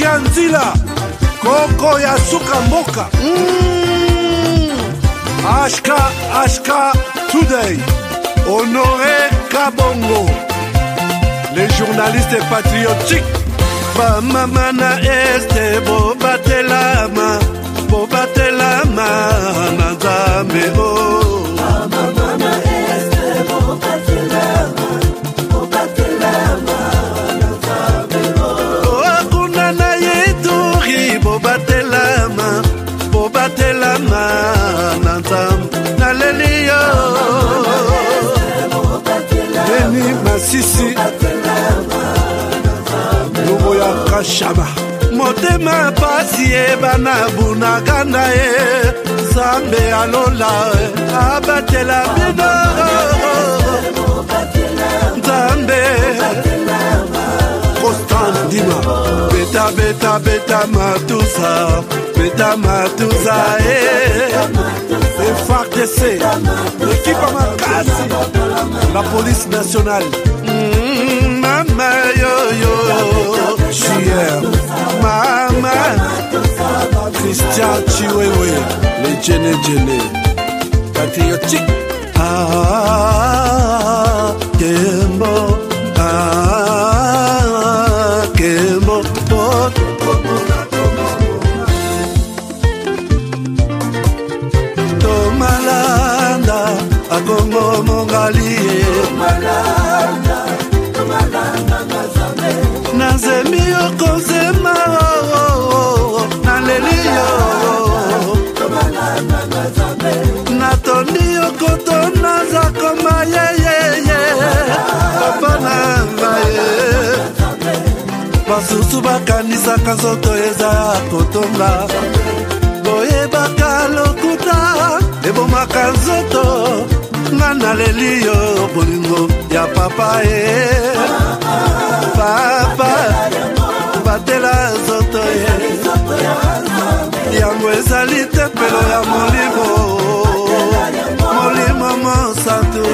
ya nzila koko ya suka mboka HK Today Honoré Kabongo les journalistes patriotiques Bamama na este bobatelama na Nzambe Bamama na este bobatelama na Nzambe Akuna na yeturi bobatelama na Nzambe na lelio Deni Masisi Lubo ya Kashaba Motema pasi bana bunaganda Zambe alola abatela bino Zambe Constant Dima Beta matusa FARDC l'équipe à Makasi la police nationale Mama yo Chier Mama Christian Chiwewe les Djene patriotique Kembo Kembo Tomalanda Akongo Mongali Nazemi okozema Nalelio Natondi okotona zakoma Papa nangaye Basusu bakanisa kanzoto eza kotonga Boye bakalokuta Ebomaka nzoto Ngana lelio bolingo ya papa Papa Batela zoto Yango ezali tempelo ya molimo Molimo monsantu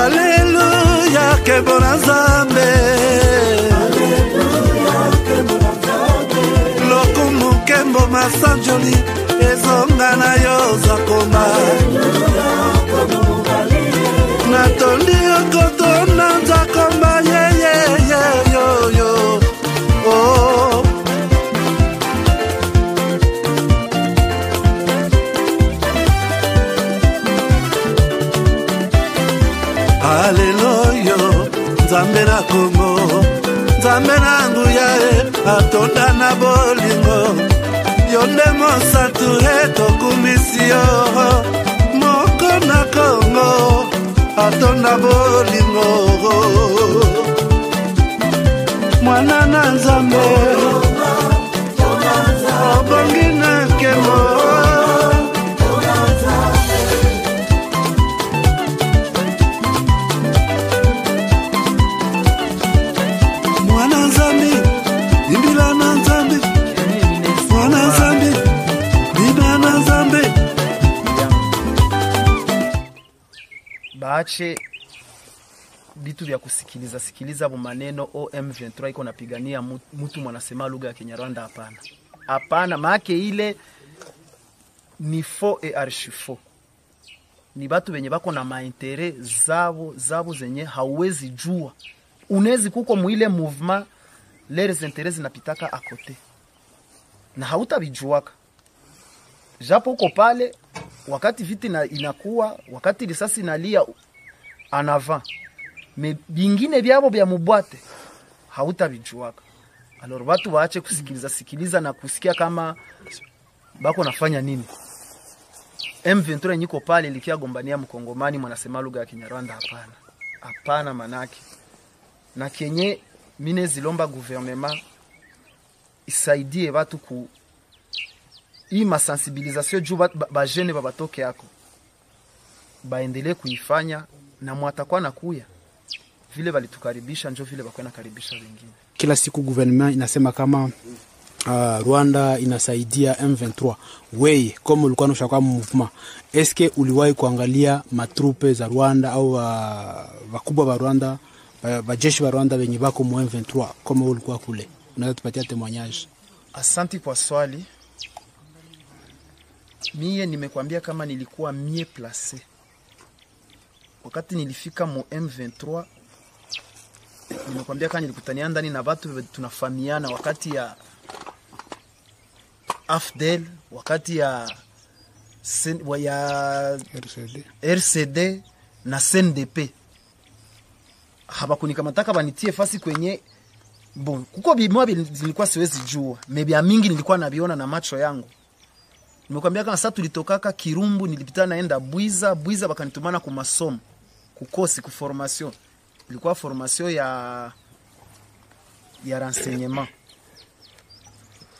Alleluia kebona Nzambe Lokumu kembo masanjoli Ezonga na yo zakoma Natondi okotona zakoma yo Oh Alleluia Nzambe na Kongo Nzambe na nguya atonda na bolingo Yonde monsantu tokumisio Moko na Kongo atonda bolingo Mwana na Nzambe Obongi na kemo Mwana Nzambe Imbila na Nzambe Mwana Nzambe Biba na Nzambe Baache bitu vya sikiliza maneno OM23 iko napigania mtu mwanasema lugha ya Kinyarwanda hapana maana ile ni faux et archi faux ni batu benye bako na maintérêt zabo zenye hauwezi jua unezi kuko muile mouvement les intérêts zinapitaka akote na hautabijuaka japo uko pale wakati viti inakuwa wakati risasi inalia en avant mais bingine byabo bya mubwate hautabijuaka alors watu waache kusikiliza na kusikia kama bako nafanya nini M23 niko pale likia gombania mkongomani mwanasema lugha ya Kinyarwanda hapana manake na kenye mine zilomba gouvernement isaidie watu ku hii masensibilisation juu ba jeune babatoke yako baendelee kuifanya na mwatakuwa nakuya vile walitukaribisha njoo vile bakwana karibisha wengine. Kila siku gouvernement inasema kama Rwanda inasaidia M23. Wewe kama ulikuwa unashaka movement, eske uliwahi kuangalia matrupe za Rwanda au wakubwa wa Rwanda, wajeshi wa Rwanda wenye bako mu M23 kama ulikuwa kule? Unaweza tupatia témoignage? Asanti kwa swali. Mie nimekwambia kama nilikuwa mie place wakati nilifika mu M23. Nimekwambia kama nilikutania ndani na watu tunafahamiana wakati ya AFDEL, wakati ya RCD na CNDP. Habakunikamataka banitie fasi kwenye bon, kuko bimwa nilikuwa siwezi jua, maybe mingi nilikuwa nabiona na macho yangu. Nimekwambia kama sasa tulitokaka Kirumbu, nilipita naenda Bwiza bakanitumana ku masomo kukosi ku formation. Ilikuwa formation ya renseignement.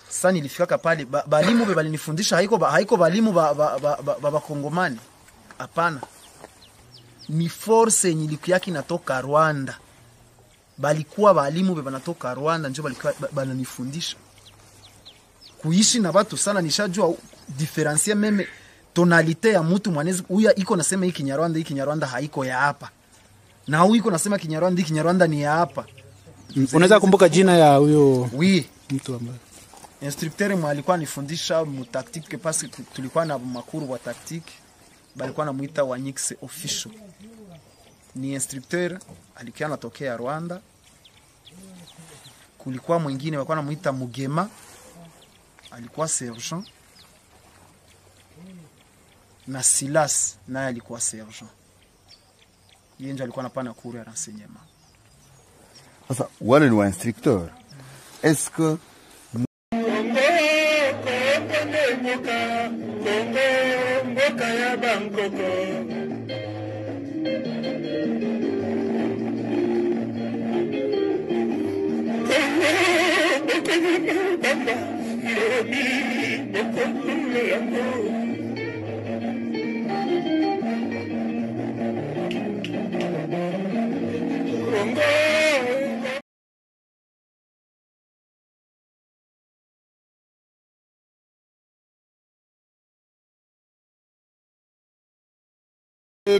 Sasa nilifika pale balimu balinifundisha, haiko balimu ba Kongomani. Hapana. Ni force nilikuwa natoka Rwanda. Balikuwa balimu banatoka Rwanda ndio balikuwa bananifundisha. Kuishi na watu sana nishajua diferencier meme tonalite ya mtu mwanezi huyu iko nasema hiki Kinyarwanda haiko ya hapa. Na huyu iko nasema Kinyarwanda ni ya hapa. Unaweza kumbuka jina ya huyo? Oui. Mtu ambaye instructeur mwa alikuwa anifundisha mu tactique parce que tulikuwa na makuru wa tactique, balikuwa namuita Wanyix official. Ni instructeur alikuwa anatokea Rwanda. Kulikuwa mwingine walikuwa namuita Mugema, alikuwa sergeant. Na Silas naye alikuwa sergeant. Yeye ndio alikuwa anapana cours ya renseignement. Sasa wale ni wa instructeur. Est-ce que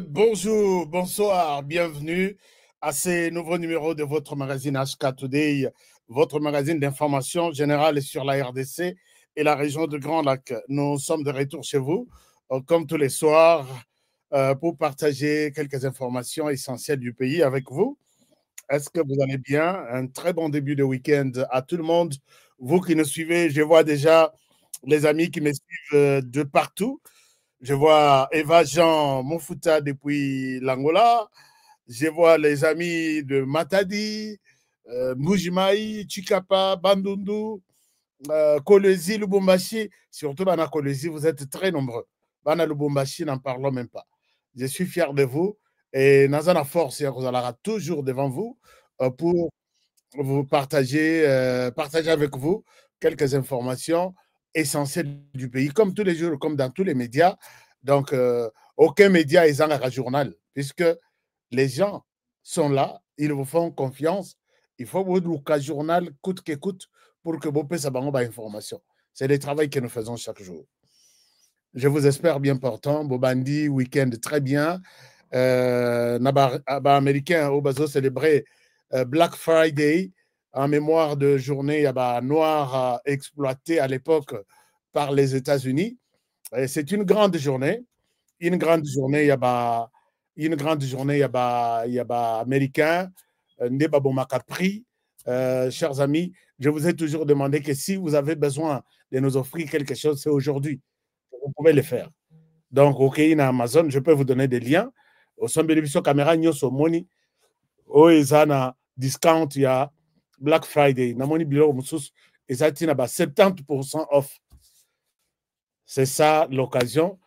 Bonjour, bonsoir, bienvenue à ce nouveau numéro de votre magazine HK Today, votre magazine d'information générale sur la RDC et la région de Grand Lac. Nous sommes de retour chez vous, comme tous les soirs, pour partager quelques informations essentielles du pays avec vous. Est-ce que vous allez bien? Un très bon début de week-end à tout le monde. Vous qui nous suivez, je vois déjà les amis qui me suivent de partout. Je vois Eva Jean Mofuta depuis l'Angola. Je vois les amis de Matadi, Mbujimaï, Chikapa, Bandundu, Kolezi, Lubumbashi. Surtout Bana Kolezi, vous êtes très nombreux. Bana Lubumbashi, n'en parlons même pas. Je suis fier de vous. Et Nazana Force, vous allez toujours devant vous pour vous partager avec vous quelques informations essentielles du pays, comme tous les jours, comme dans tous les médias. Donc, aucun média est un journal, puisque les gens sont là, ils vous font confiance. Il faut vous dire qu'un journal coûte que coûte pour que vous puissiez avoir information. C'est le travail que nous faisons chaque jour. Je vous espère bien portant. Bobandi, week-end très bien. Américain au bazo célébrer Black Friday en mémoire de journée noire exploitée à l'époque par les États-Unis. C'est une grande journée. Une grande journée, il y a américain, chers amis, je vous ai toujours demandé que si vous avez besoin de nous offrir quelque chose, c'est aujourd'hui. Vous pouvez le faire. Donc, OK, na Amazon, je peux vous donner des liens. Au son bénéfice caméra, nyoso money. Oh, ezana discount, il y a Black Friday. Na money bilo musus, ezati na ba 70% off. C'est ça l'occasion.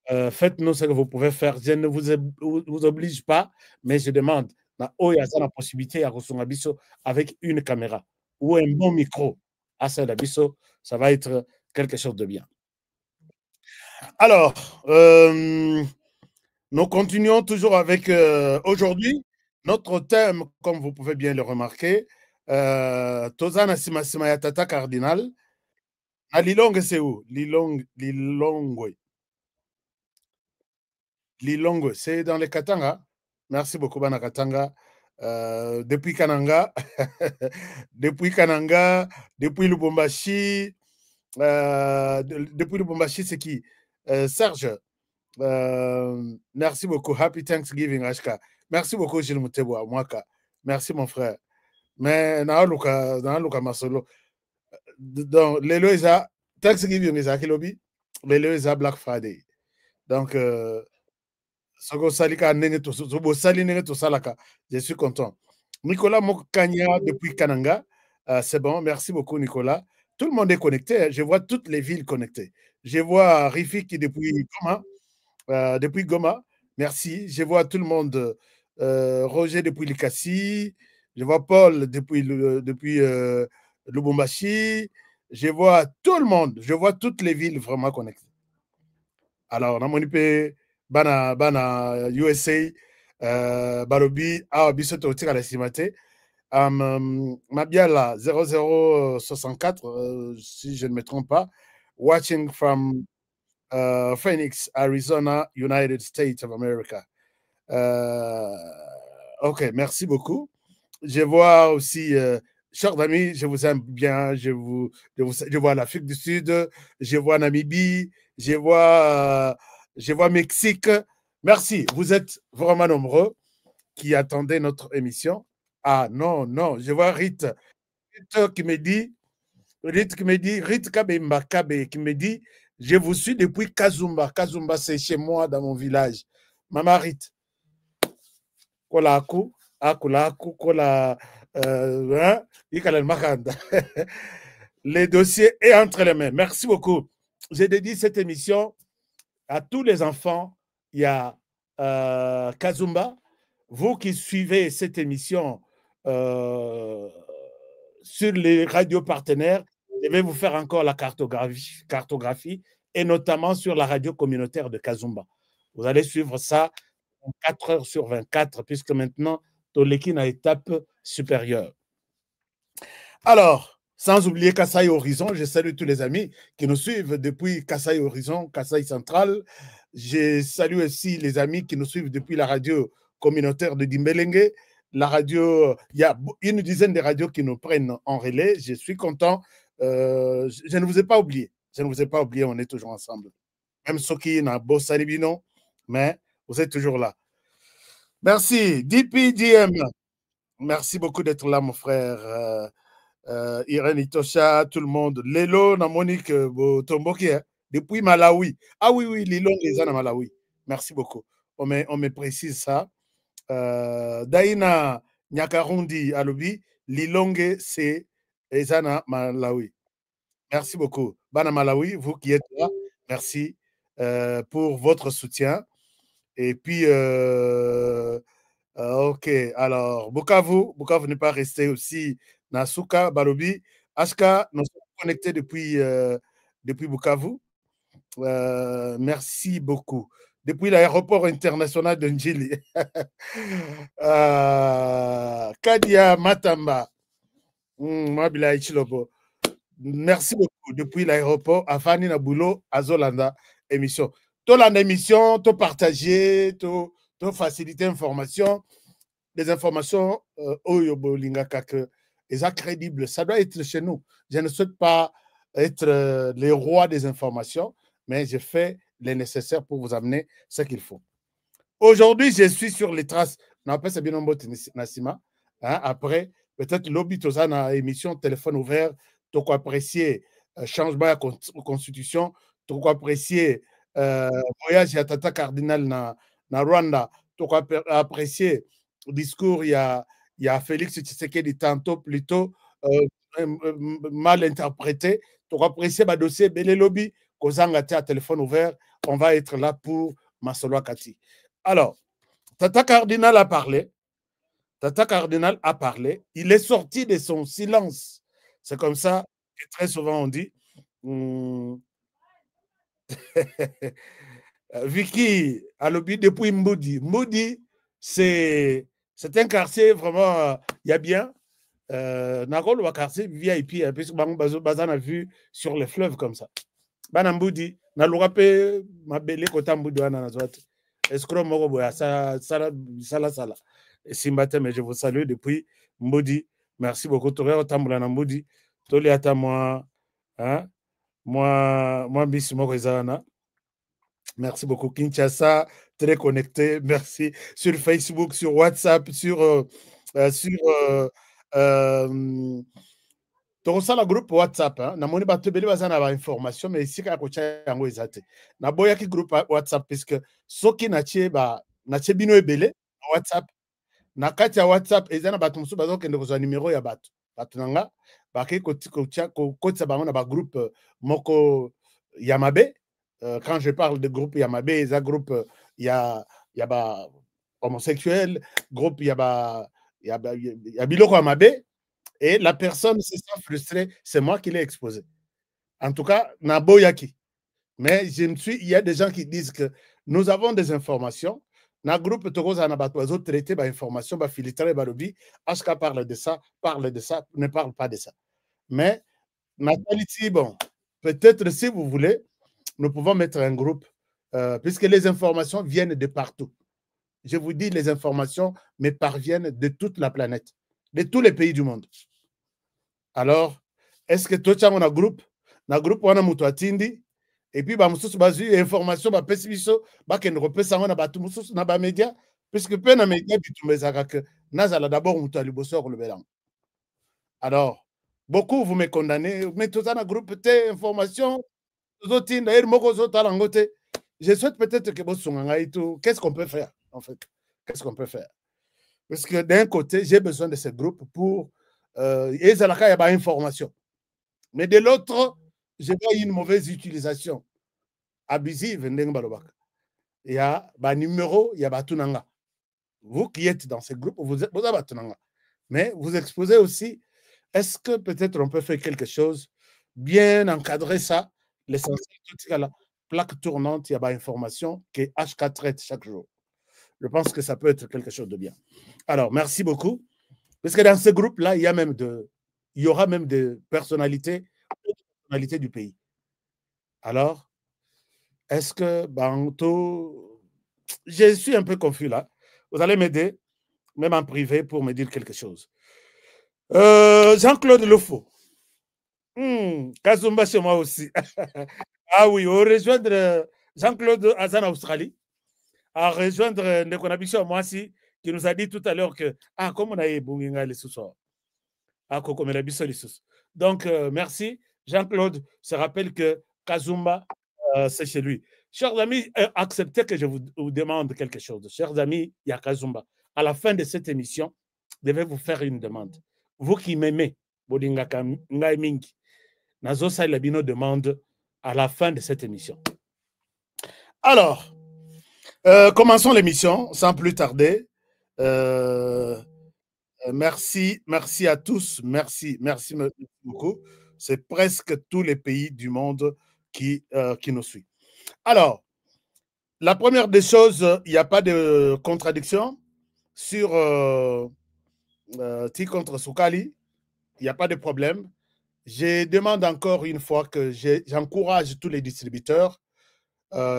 Faites-nous ce que vous pouvez faire. Je ne vous oblige pas, mais je demande. Il y a la possibilité à recevoir avec une caméra ou un bon micro. À ça va être quelque chose de bien. Alors, nous continuons toujours avec aujourd'hui notre thème, comme vous pouvez bien le remarquer, Tozana Simasima Yatata Cardinal. À Lilongwe, c'est où? Lilongwe. Lilongwe, c'est dans les Katanga. Merci beaucoup, Bana Katanga. Depuis Kananga, depuis Kananga, depuis Lubumbashi, depuis Lubumbashi, c'est qui? Serge. Merci beaucoup. Happy Thanksgiving, Ashka. Merci beaucoup, Gilles Moutebo, Mwaka. Merci, mon frère. Mais, Nahaluka Masolo. Donc, Lelo Eza, Thanksgiving Eza Kilobi, Lelo Eza Black Friday. Donc, je suis content. Nicolas Mokanya depuis Kananga, c'est bon, merci beaucoup Nicolas. Tout le monde est connecté, je vois toutes les villes connectées. Je vois Rifiki depuis Goma, merci. Je vois tout le monde, Roger depuis Likassi, je vois Paul depuis Lubumbashi, je vois tout le monde, je vois toutes les villes vraiment connectées. Alors, on a bana USA, Barobi, biso totika la simate. Mabiala 0064, si je ne me trompe pas, watching from Phoenix, Arizona, United States of America. Ok, merci beaucoup. Je vois aussi, chers amis, je vous aime bien, je vois l'Afrique du Sud, je vois Namibie, je vois Mexique. Merci, vous êtes vraiment nombreux qui attendaient notre émission. Ah non, non, je vois Rite qui me dit, Rite Kabemba Kabe qui me dit, je vous suis depuis Kazumba. Kazumba, c'est chez moi dans mon village. Maman Rite. Kola aku, kola, le dossier est entre les mains. Merci beaucoup. J'ai dédié cette émission à tous les enfants. Il y a Kazumba. Vous qui suivez cette émission sur les radios partenaires, je vais vous faire encore la cartographie et notamment sur la radio communautaire de Kazumba. Vous allez suivre ça 4 heures sur 24, puisque maintenant, Tolekine à étape supérieure. Alors, sans oublier Kasaï Horizon, je salue tous les amis qui nous suivent depuis Kasaï Horizon, Kasaï Central. Je salue aussi les amis qui nous suivent depuis la radio communautaire de Dimbelenge. La radio, il y a une dizaine de radios qui nous prennent en relais. Je suis content. Je ne vous ai pas oublié. Je ne vous ai pas oublié, on est toujours ensemble. Même ceux qui n'ont pas Salibino, mais vous êtes toujours là. Merci. DPDM. Merci beaucoup d'être là, mon frère. Irène Itosha, tout le monde. Lelo, Monique Tomboki, depuis Malawi. Ah oui, oui, Lilo, les ans à Malawi. Merci beaucoup. On me précise ça. Daina Nyakarundi Alobi, Lilonge, c'est Ezana Malawi. Merci beaucoup. Bana Malawi, vous qui êtes là, merci pour votre soutien. Et puis, ok, alors, Bukavu n'est pas resté aussi. Nasuka, Balobi, Ashka, nous sommes connectés depuis Bukavu. Merci beaucoup. Depuis l'aéroport international de Njili. Kadia Matamba. Merci beaucoup. Depuis l'aéroport, Afani Nabulo, Azolanda, émission. Tolanda émission, to partager, to faciliter information. Les informations, Oyobo Lingaka, que c'est crédible. Ça doit être chez nous. Je ne souhaite pas être les rois des informations, mais je fais le nécessaire pour vous amener ce qu'il faut. Aujourd'hui, je suis sur les traces. On appelle ça bien un mot Nassima. Après, peut-être lobby Tozana émission téléphone ouvert, tu peux apprécier changement de la constitution, tu peux apprécier voyage à Tata Cardinal na Rwanda, tu peux apprécier le discours, il y a Félix Tshisekedi tantôt plutôt mal interprété, tu peux apprécier le dossier Bele Lobby, Kozanga à téléphone ouvert, on va être là pour Masolo Kati. Alors, Tata Cardinal a parlé. Il est sorti de son silence. C'est comme ça que très souvent on dit. Vicky, à l'objet depuis Moudi. Moudi, c'est un quartier vraiment, il y a bien. Nakolo wa quartier VIP parce que bazana vu sur les fleuves comme ça. Bana mbudi na lugape mabele kota mbudi wana na zote. Escro moko boya sala. Simbate, mais je vous salue depuis Mbudi. Merci beaucoup. Torero tambola na Mbudi. Toli ata moi hein moi bis moko ezana. Merci beaucoup Kinshasa, très connecté. Merci sur Facebook, sur WhatsApp, sur tokosala groupe WhatsApp namoni bato ebele baza na bainformation mais esika ya kotya yango eza te naboyaki groupe WhatsApp puisque soki natie bino ebele na WhatsApp na kati ya WhatsApp eza na bato mosusu bazokende kozwa numero ya bato na nga bake kokotisa bango na bagroupe moko ya mabe. Quand je parle de groupe ya mabe eza groupe ya ba homosexuel, groupe ya biloko ya mabe. Et la personne se sent frustrée, c'est moi qui l'ai exposé. En tout cas, Naboyaki. Mais il y a des gens qui disent que nous avons des informations. Dans le groupe Togoza Nabatouazo traité par information, par filtrer, par lobby. HK parle de ça, ne parle pas de ça. Mais, Nathalie, bon, peut-être si vous voulez, nous pouvons mettre un groupe, puisque les informations viennent de partout. Je vous dis, les informations me parviennent de toute la planète, de tous les pays du monde. Alors, est-ce que toi, tu as un groupe? Na groupe, on a moutouatindi, et puis, bah, moussous, bah, j'ai information, bah, pessibiso, bah, qu'on repère ça, on a battu moussous, na ba média, puisque peu na média, puis tu me dis que nazala d'abord, moutoualiboso, le bélan. Alors, beaucoup, vous me condamnez, mais tout ça, na groupe, t'es information, je souhaite peut-être que vous qu'est-ce qu'on peut faire, en fait? Qu'est-ce qu'on peut faire? Parce que d'un côté, j'ai besoin de ce groupe pour information. Mais de l'autre, je vois une mauvaise utilisation abusive. Il y a un numéro, il y a Batunanga. Vous qui êtes dans ce groupe, vous avez Batunanga. Mais vous exposez aussi, est-ce que peut-être on peut faire quelque chose, bien encadrer ça, l'essentiel, tout ce là, plaque tournante, il y a une information que HK traite chaque jour. Je pense que ça peut être quelque chose de bien. Alors, merci beaucoup. Parce que dans ce groupe-là, il y aura même des personnalités du pays. Alors, est-ce que Banto... Je suis un peu confus là. Vous allez m'aider, même en privé, pour me dire quelque chose. Jean-Claude Lefaux. Kazumba chez moi aussi. Ah oui, on rejoindre Jean-Claude Azan Australie, à rejoindre Nekonabicho moi aussi, qui nous a dit tout à l'heure que, comme on a eu Bunginga les sous-soirs. Donc, merci. Jean-Claude se rappelle que Kazumba, c'est chez lui. Chers amis, acceptez que je vous demande quelque chose. Chers amis, il y a Kazumba. À la fin de cette émission, je vais vous faire une demande. Vous qui m'aimez, Bodingaka Ngai Mingi, Nazo Salabino demande à la fin de cette émission. Alors, commençons l'émission sans plus tarder. Merci à tous. Merci beaucoup. C'est presque tous les pays du monde qui nous suivent. Alors, la première des choses, il n'y a pas de contradiction sur Ti contre Soukali. Il n'y a pas de problème. Je demande encore une fois que j'encourage tous les distributeurs,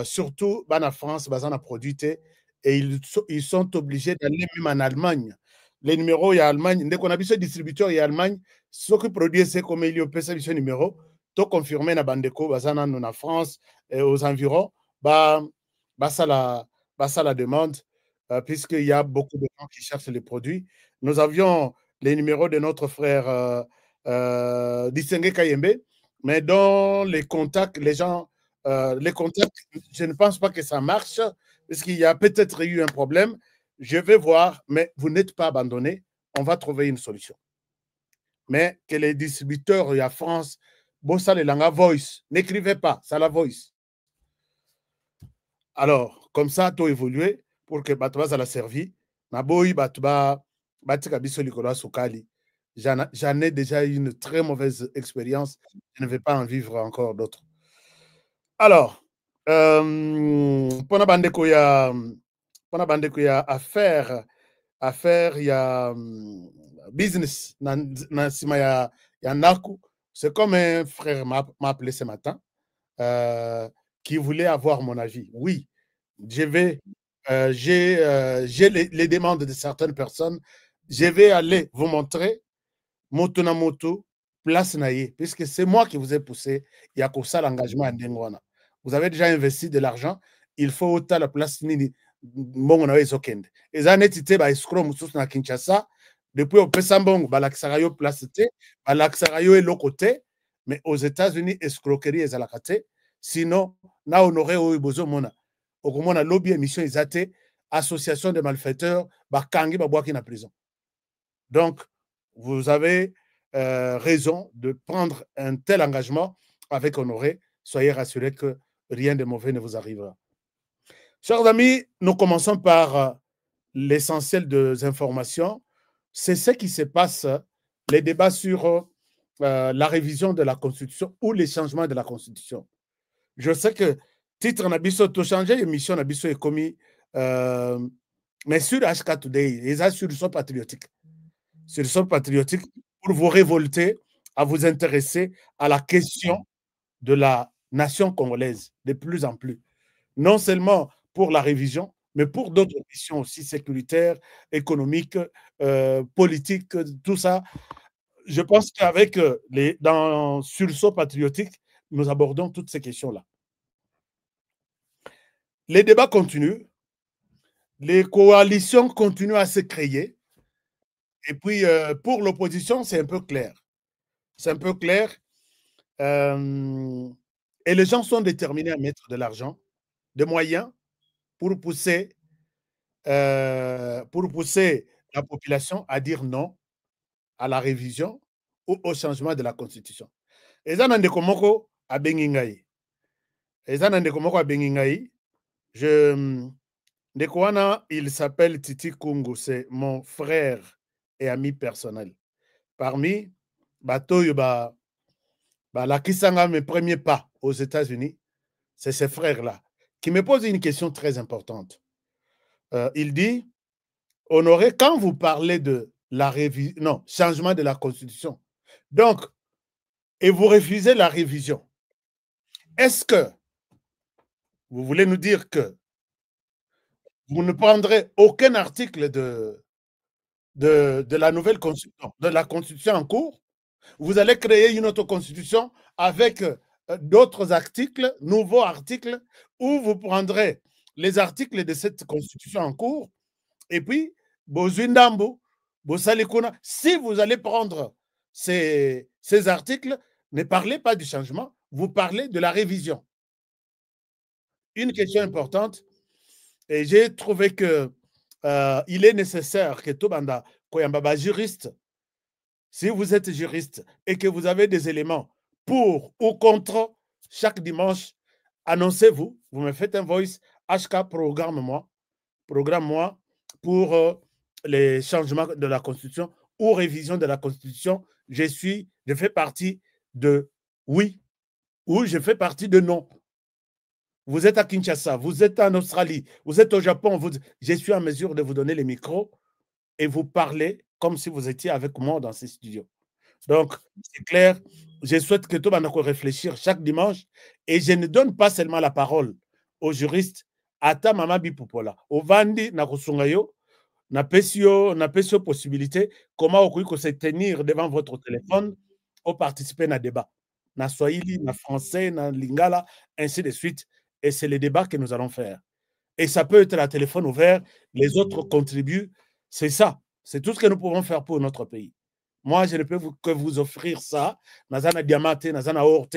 surtout en France, en produit, et ils sont obligés d'aller même en Allemagne. Les numéros, il y a Allemagne. Dès qu'on a vu ce distributeur, il y a Allemagne. Ceux qui produisent, c'est comme il y a ce numéro. Tout confirmé dans Bandeko, en France et aux environs, ça la demande, puisqu'il y a beaucoup de gens qui cherchent les produits. Nous avions les numéros de notre frère Dissengue Kayembe, mais dans les contacts, les gens, les contacts, je ne pense pas que ça marche, parce qu'il y a peut-être eu un problème. Je vais voir, mais vous n'êtes pas abandonnés. On va trouver une solution. Mais que les distributeurs, il y a France, Bossa le Langa Voice, n'écrivez pas, ça la Voice. Alors, comme ça, tout évolué pour que Batouba la servi. Naboui Batouba, Batika Bisolikolo Soukali. J'en ai déjà eu une très mauvaise expérience. Je ne vais pas en vivre encore d'autres. Alors, pour la bande qu'il y a affaire, il y a business na sima ya Naku. C'est comme un frère m'a appelé ce matin qui voulait avoir mon avis. Oui, j'ai les demandes de certaines personnes. Je vais aller vous montrer moto na moto place naïe, puisque c'est moi qui vous ai poussé. Il y a ça l'engagement à Ndengwana. Vous avez déjà investi de l'argent, il faut autant la place nini mbongo na wezo kende. Eza netite ba escroc mususu na Kinshasa depuis au pesa mbongo balakisaka yo place te, balakisaka yo eloko te, mais aux États-Unis escroquerie ezalaka te. Sinon na honoré oyo bozo mona okomona lobby émission ezate association de malfaiteurs bakangi babwaki na prison. Donc vous avez raison de prendre un tel engagement avec Honoré. Soyez rassurés que rien de mauvais ne vous arrivera. Chers amis, nous commençons par l'essentiel des informations. C'est ce qui se passe, les débats sur la révision de la Constitution ou les changements de la Constitution. Je sais que titre Nabiso tout changé, émission Nabiso est commis, mais sur HK Today, les assures sont patriotiques. Sur le sol patriotique, pour vous révolter, à vous intéresser à la question de la nation congolaise de plus en plus. Non seulement pour la révision, mais pour d'autres questions aussi sécuritaires, économiques, politiques, tout ça. Je pense qu'avec dans Sursaut patriotique, nous abordons toutes ces questions-là. Les débats continuent, les coalitions continuent à se créer. Et puis, pour l'opposition, c'est un peu clair. C'est un peu clair. Et les gens sont déterminés à mettre de l'argent, des moyens pour pousser la population à dire non à la révision ou au changement de la Constitution. Et ça, Komoko à Bengingaï. Ndekwana, il s'appelle Titi Kungu, c'est mon frère et ami personnel. Parmi Batoyo, la Kisanga, mes premiers pas aux États-Unis, c'est ces frères-là qui me posent une question très importante. Il dit, Honoré, quand vous parlez de la révision, non, changement de la Constitution, donc, et vous refusez la révision, est-ce que vous voulez nous dire que vous ne prendrez aucun article de la nouvelle Constitution, de la Constitution en cours? Vous allez créer une autre Constitution avec d'autres articles, nouveaux articles, où vous prendrez les articles de cette Constitution en cours, et puis, si vous allez prendre ces articles, ne parlez pas du changement, vous parlez de la révision. Une question importante, et j'ai trouvé que il est nécessaire que tout banda koyamba juriste, si vous êtes juriste et que vous avez des éléments pour ou contre, chaque dimanche, annoncez-vous, vous me faites un voice, HK programme-moi pour les changements de la Constitution ou révision de la Constitution. Je fais partie de oui ou je fais partie de non. Vous êtes à Kinshasa, vous êtes en Australie, vous êtes au Japon, je suis en mesure de vous donner les micros et vous parler comme si vous étiez avec moi dans ces studios. Donc, c'est clair, je souhaite que tout le monde réfléchisse chaque dimanche et je ne donne pas seulement la parole aux juristes, ata mama bipupola, au vandi na kusungayo, na pesio possibilité, comment vous pouvez se tenir devant votre téléphone ou participer à un débat. Na swahili, na français, na lingala, ainsi de suite. Et c'est le débat que nous allons faire. Et ça peut être à téléphone ouvert, les autres contribuent. C'est ça. C'est tout ce que nous pouvons faire pour notre pays. Moi, je ne peux que vous offrir ça. Nazana Diamate, Nazana Orte,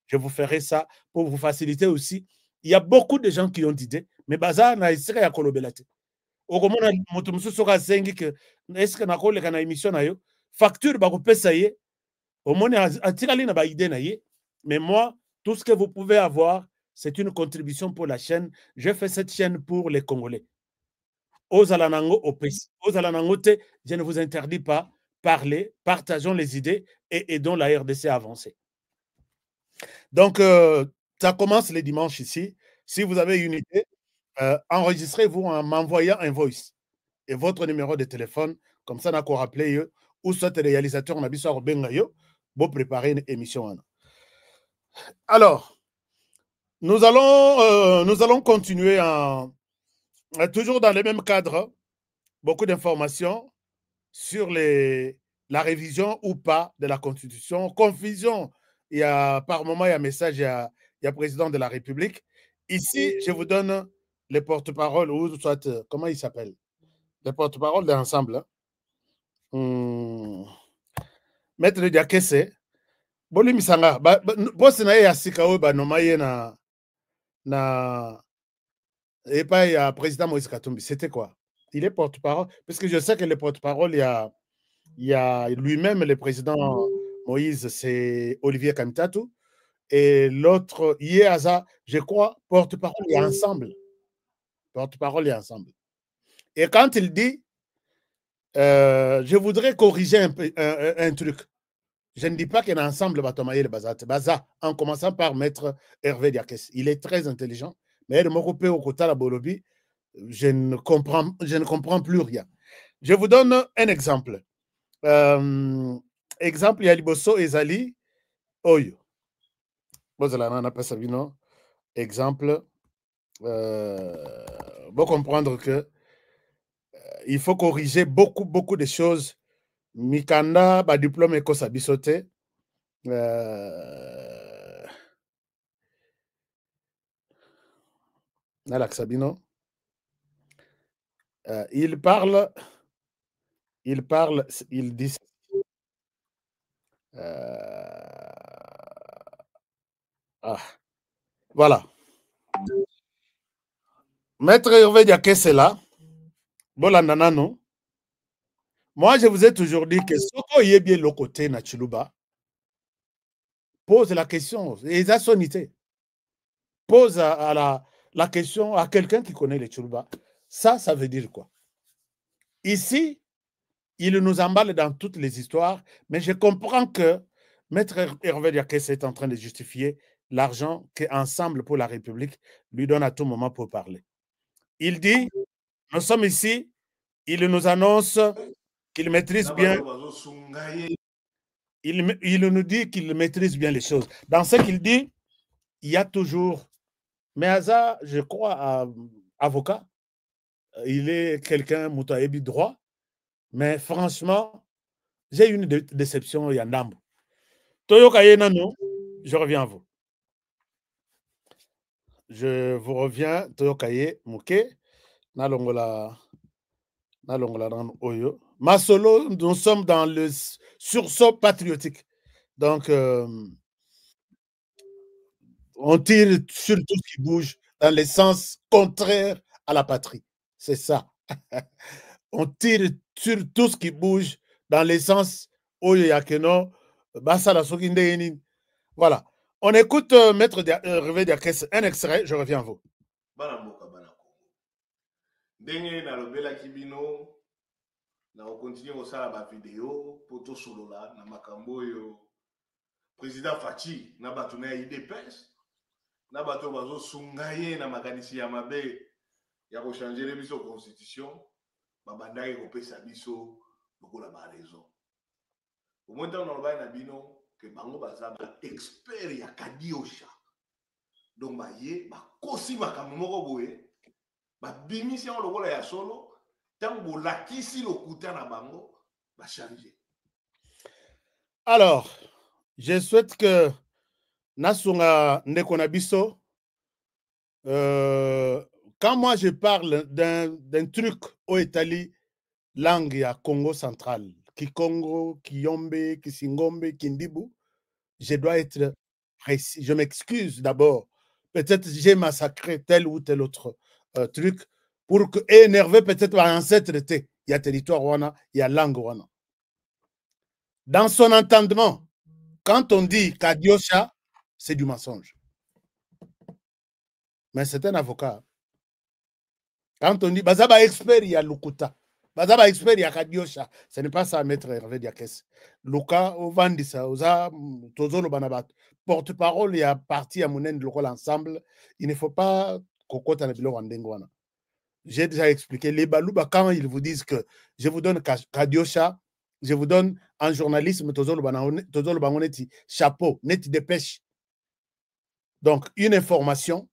je vous ferai ça pour vous faciliter aussi. Il y a beaucoup de gens qui ont d'idées, mais baza na isika ya kolobelate. Okomona moto mususu ka sengi que est-ce que na koleka na émission na yo facture ba ko pesa ye. Omone atikali na ba idée na ye. Mais moi, tout ce que vous pouvez avoir, c'est une contribution pour la chaîne. Je fais cette chaîne pour les Congolais. Aux Alanango, je ne vous interdis pas. Parler, partageons les idées et aidons la RDC à avancer. Donc, ça commence les dimanches ici. Si vous avez une idée, enregistrez-vous en m'envoyant un voice et votre numéro de téléphone. Comme ça, on a qu'à rappeler, ou soit réalisateur, on a besoin de Bengayo, pour préparer une émission. Alors, nous allons continuer toujours dans le même cadre, beaucoup d'informations sur la révision ou pas de la Constitution. Confusion, par moment, il y a un message, il y a le président de la République. Ici, je vous donne les porte-paroles, ou soit, comment il s'appelle? Les porte-paroles de l'ensemble. Maître Diakese, Boli Misanga, boss na ye asika oyo banoma ye et pas il y a président Moïse Katumbi. C'était quoi? Il est porte-parole, parce que je sais que les porte-parole, il y a lui-même le président Moïse, c'est Olivier Kamitatou, et l'autre, Yeaza, je crois, porte-parole est ensemble. Porte-parole est ensemble. Et quand il dit, je voudrais corriger un truc. Je ne dis pas qu'il est ensemble, Batomaye le Baza, en commençant par Maître Hervé Diakes. Il est très intelligent, mais je ne comprends plus rien. Je vous donne un exemple. Exemple, il y a Liboso Ezali, Oyo. Exemple, pour comprendre que il faut corriger beaucoup de choses. Mikanda, diplôme et kosa bisote. Il dit. Voilà. Maître Hervé Diakes est là. Bolandanano. Moi, je vous ai toujours dit que Soko Yebie Lokote na Chiluba pose la question, et ça sonité. Pose la question à quelqu'un qui connaît les Chiluba. Ça veut dire quoi? Ici, il nous emballe dans toutes les histoires, mais je comprends que Maître Hervé Diakes est en train de justifier l'argent qu'Ensemble pour la République lui donne à tout moment pour parler. Il dit, nous sommes ici, il nous annonce qu'il maîtrise bien. Il nous dit qu'il maîtrise bien les choses. Dans ce qu'il dit, il y a toujours. Mais Aza, je crois, avocat, il est quelqu'un, Moutaebi droit, mais franchement, j'ai eu une déception, Yandambo. Toyoka Yenano, je reviens à vous. Je vous reviens, Toyokaye Mouké, Nalongola Oyo. Masolo, nous sommes dans le sursaut patriotique. Donc, on tire sur tout ce qui bouge dans le sens contraire à la patrie. C'est ça. On tire sur tout ce qui bouge dans le sens Oyo Yakeno, Basala Sokinde. Voilà. On écoute Maître Hervé Diakes, un extrait, je reviens à vous. Ndenge na lobela kibino na continue kosala ba vidéo poto solola na makambo yo président Fachi na bato na IDPS na bato bazo sungaye na makanisi ya mabe ya ko changer biso constitution babandaki kopesa biso lokola ba raison au moins dans le na bino que bango baza ba expert ya kadiosha donc ba ye ba kosi makambo moko boye babimisi yango lokola ya solo ntango bolakisi lokuta na bango bachange. Alors, je souhaite que Nasunga Ndekonabiso, quand moi je parle d'un truc au Italie, langue ya Congo central, Kikongo, Kiyombe, Kisingombe, Kindibu, je dois être précis. Je m'excuse d'abord. Peut-être j'ai massacré tel ou tel autre truc pour énerver peut-être l'ancêtre. Il y a territoire wana, il y a langue wana. Dans son entendement, quand on dit Kadiosha, c'est du mensonge. Mais c'est un avocat. Quand on dit Bazaba expert, il y a Lukuta. Bazaba expert, il y a Kadiosha. Ce n'est pas ça, Maître Hervé Diakes. Luka, Ovandisa, Oza, Tozolo Banabat. Porte-parole, il y a parti à Mounen de l'ensemble. Il ne faut pas kokota na bilo wandengwana. j'ai déjà expliqué. Les Balouba, quand ils vous disent que je vous donne Kadiosha, je vous donne en journalisme, chapeau, net dépêche. Donc, une information,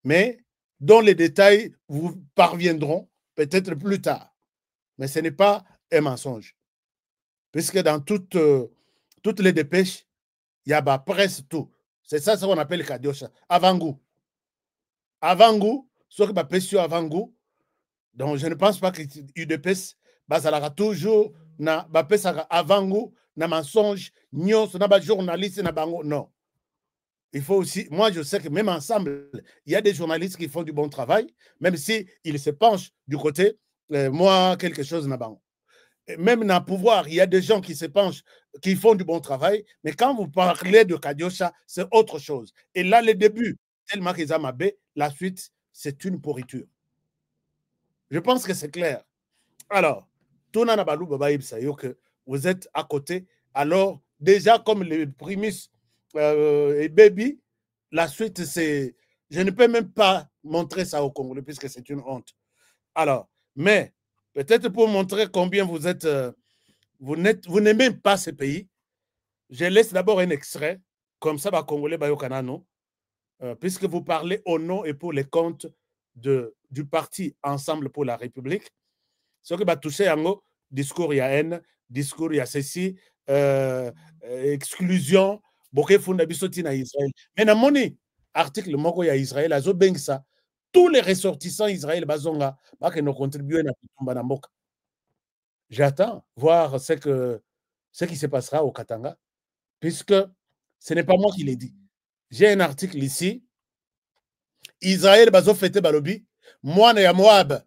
mais dont les détails vous parviendront peut-être plus tard. Mais ce n'est pas un mensonge. Puisque dans toutes les dépêches, il y a presque tout. C'est ça qu'on appelle Kadiosha. Avant-goût. Avant-goût, ce qui va avant-goût. Donc, je ne pense pas que UDPS va toujours avant-goût, na mensonge, na journaliste, na bango. Non. Il faut aussi, moi je sais que même ensemble, il y a des journalistes qui font du bon travail, même s'ils se penchent du côté, moi, quelque chose n'a pas. Même dans le pouvoir, il y a des gens qui se penchent, qui font du bon travail, mais quand vous parlez de Kadiosha, c'est autre chose. Et là, le début, tellement qu'ils ont mabé, la suite, c'est une pourriture. Je pense que c'est clair. Alors, Touna Nabalou Baba Ibsayo, que vous êtes à côté, alors déjà comme les prémices et baby, la suite c'est, je ne peux même pas montrer ça au Congolais puisque c'est une honte. Alors, mais peut-être pour montrer combien vous êtes, vous n'aimez pas ce pays, je laisse d'abord un extrait, comme ça, va Congolais Bayo Kanano, puisque vous parlez au nom et pour les comptes du parti Ensemble pour la République. Ce qui va toucher en haut, discours, il y a haine, discours, il y a ceci, exclusion, Boké Funda Bissoti na Israël. Mais dans mon article, il y a Israël, à Zobengsa, tous les ressortissants Israël, Bazonga, qui nous contribuent à Tumba Mboka. J'attends voir ce qui se passera au Katanga, puisque ce n'est pas moi qui l'ai dit. J'ai un article ici. Israël, Bazo Fete Balobi, moi, et Moab,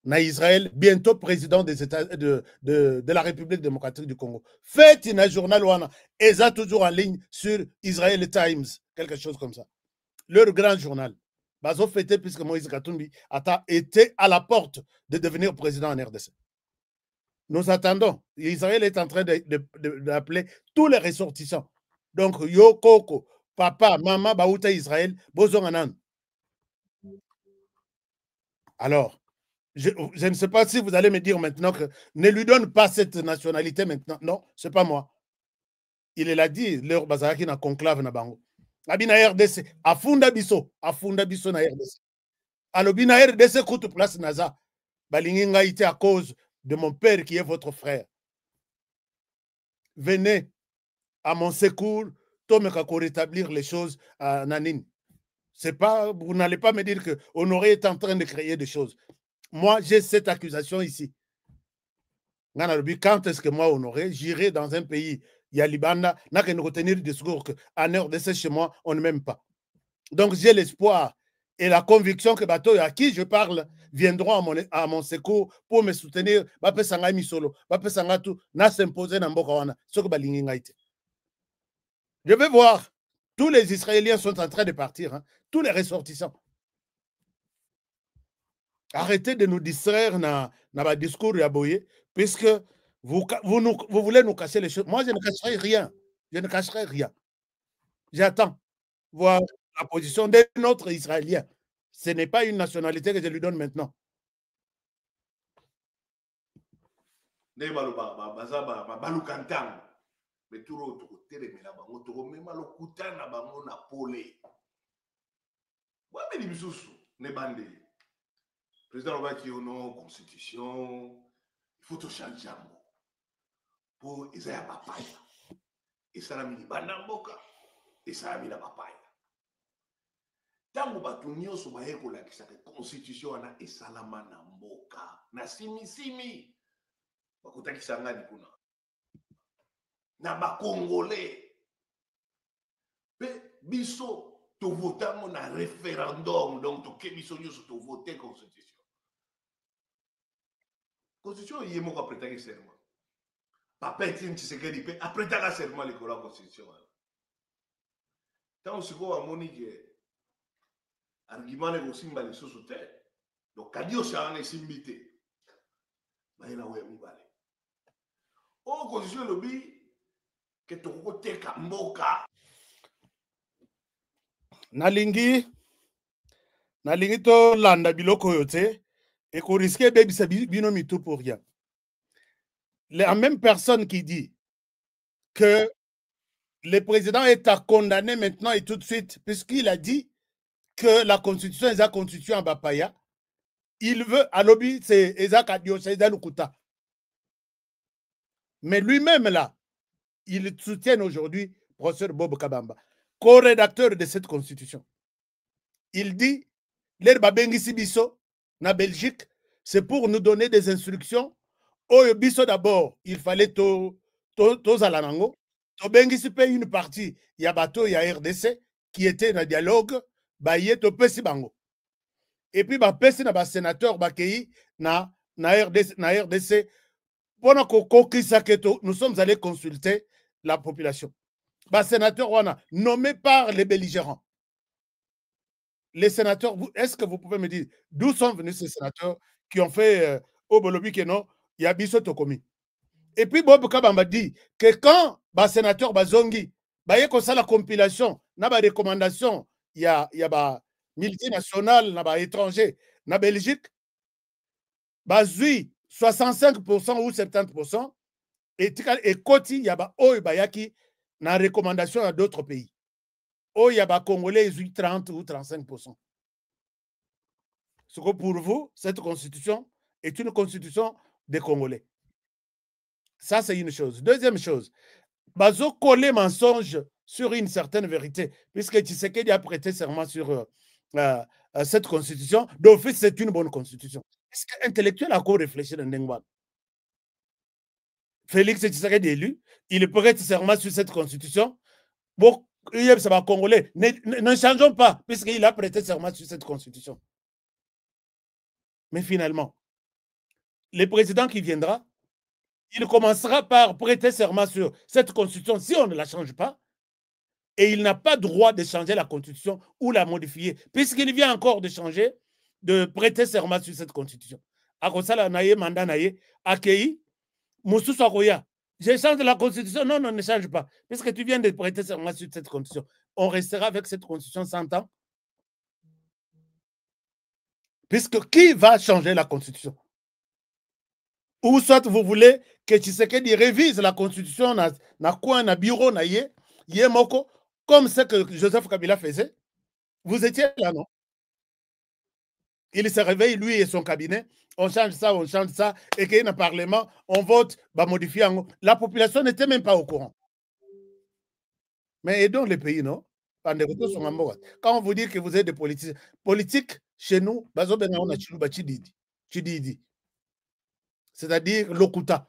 na Israël, bientôt président des États, de la République démocratique du Congo. Faites un journal ouana, et ça toujours en ligne sur Israel Times, quelque chose comme ça. Leur grand journal. Bazo fêté puisque Moïse Katumbi a été à la porte de devenir président en RDC. Nous attendons. Israël est en train d'appeler tous les ressortissants. Donc, Yo Koko, papa, maman, Baouta Israël, Bozonganan. Alors, je ne sais pas si vous allez me dire maintenant que ne lui donne pas cette nationalité maintenant. Non, ce n'est pas moi. Il l'a dit, leur bazaraki na conclave na bango. Abina RDC, afunda biso na RDC. Alobi na RDC coûte place naza. Balinginga ite à cause de mon père qui est votre frère. Venez à mon secours, Tomeka pour rétablir les choses à Nanine. C'est pas, vous n'allez pas me dire que Honoré est en train de créer des choses. Moi, j'ai cette accusation ici. Quand est-ce que moi, Honoré, j'irai dans un pays, il y a Libanda, n'a qu'à nous retenir le discours qu'en RDC, chez moi, on ne m'aime pas. Donc, j'ai l'espoir et la conviction que Bato à qui je parle viendront à mon secours pour me soutenir. Je vais voir. Tous les Israéliens sont en train de partir, hein, tous les ressortissants. Arrêtez de nous distraire dans le discours Yaboye, puisque vous voulez nous cacher les choses. Moi, je ne cacherai rien. Je ne cacherai rien. J'attends voir la position d'un autre Israélien. Ce n'est pas une nationalité que je lui donne maintenant. Président Obaki ono constitution, il faut tout changer pour Isaiah Papaya. Et ça l'a mis les banamboka. Et ça l'a mis la papaya. Tango batunio so baheko la kisaka constitution na esalama na mboka. Na simi. Bakutaki sangani kuna. Na ba congolais. Pe biso to votamo na référendum donc to ke biso nyoso to voter constitution. Constitution il y a mon après serment. Papa Etienne Tshisekedi pe après ta serment l'école la constitution. Tant ce qu'on a monique argument les simba les sous terre. Donc kadio ça en simbité. Ba ina we mbale. O constitution lobby que to ko teka mboka. Nalingi to landa biloko yote et qu'on risquait de binomi tout pour rien. La même personne qui dit que le président est à condamner maintenant et tout de suite, puisqu'il a dit que la constitution est constituée en Bapaya. Il veut, à l'objet, c'est Isaac Adio, c'est Lukuta. Mais lui-même, là, il soutient aujourd'hui professeur Bob Kabamba, co-rédacteur de cette constitution. Il dit, l'herbe Bengisi Bisso, na Belgique, c'est pour nous donner des instructions. Au Bisso d'abord, il fallait to Zalanango. To Bengisi paye une partie, il y a bateau, il y a RDC, qui était dans le dialogue, baye to Pesi Bango. Et puis, Pesi na sénateur, Bakei, na RDC, pendant que nous sommes allés consulter la population. Sénateur Wana, nommé par les belligérants. Les sénateurs, est-ce que vous pouvez me dire d'où sont venus ces sénateurs qui ont fait au Bolobi que non, il y a Bisso Tokomi. Et puis Bob Kabamba dit que quand le sénateur Bazongi, il y a la compilation, il y a des recommandations, il y a des multinationales, il y a des étrangers, dans la Belgique, bazui 65% ou 70%, et Koti, il y a Bayaki, dans les recommandations à d'autres pays. Oh, il y a des Congolais, 30 ou 35%. Ce que pour vous, cette constitution est une constitution des Congolais. Ça, c'est une chose. Deuxième chose, bazo coller mensonge sur une certaine vérité, puisque Tshisekedi a prêté serment sur cette constitution. D'office, c'est une bonne constitution. Est-ce que l'intellectuel a encore réfléchi dans Ndengwan? Félix Tshisekedi élu, il prête serment sur cette constitution. Bon, ça va Congolais. Ne changeons pas, puisqu'il a prêté serment sur cette constitution. Mais finalement, le président qui viendra, il commencera par prêter serment sur cette constitution si on ne la change pas. Et il n'a pas droit de changer la constitution ou la modifier, puisqu'il vient encore de changer, de prêter serment sur cette constitution. Akosala naye mandat naye, akei, Moussou Sakoya. Je change la constitution. Non, ne change pas. Puisque tu viens de prêter serment sur cette constitution. On restera avec cette constitution 100 ans. Puisque qui va changer la constitution? Ou soit vous voulez que Tshisekedi révise la constitution na coin, na bureau, na moko, comme ce que Joseph Kabila faisait. Vous étiez là, non? Il se réveille, lui et son cabinet, on change ça, et qu'il y a un parlement, on vote, va modifier. La population n'était même pas au courant. Mais aidons les pays, non? Quand on vous dit que vous êtes des politiciens, politique, chez nous, c'est-à-dire l'Okuta.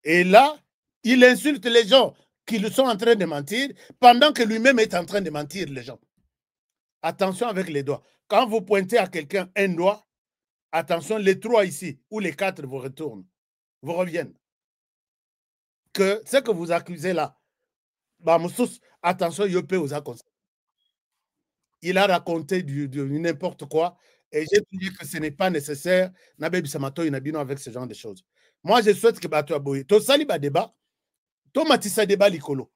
Et là, il insulte les gens qui sont en train de mentir, pendant que lui-même est en train de mentir, les gens. Attention avec les doigts. Quand vous pointez à quelqu'un un doigt, attention, les 3 ici, ou les 4 vous retournent, vous reviennent. Que ce que vous accusez là, attention, il a raconté du n'importe quoi, et j'ai dit que ce n'est pas nécessaire, avec ce genre de choses. Moi, je souhaite que Bato Aboye, to saliba débat, to matissa débat likolo.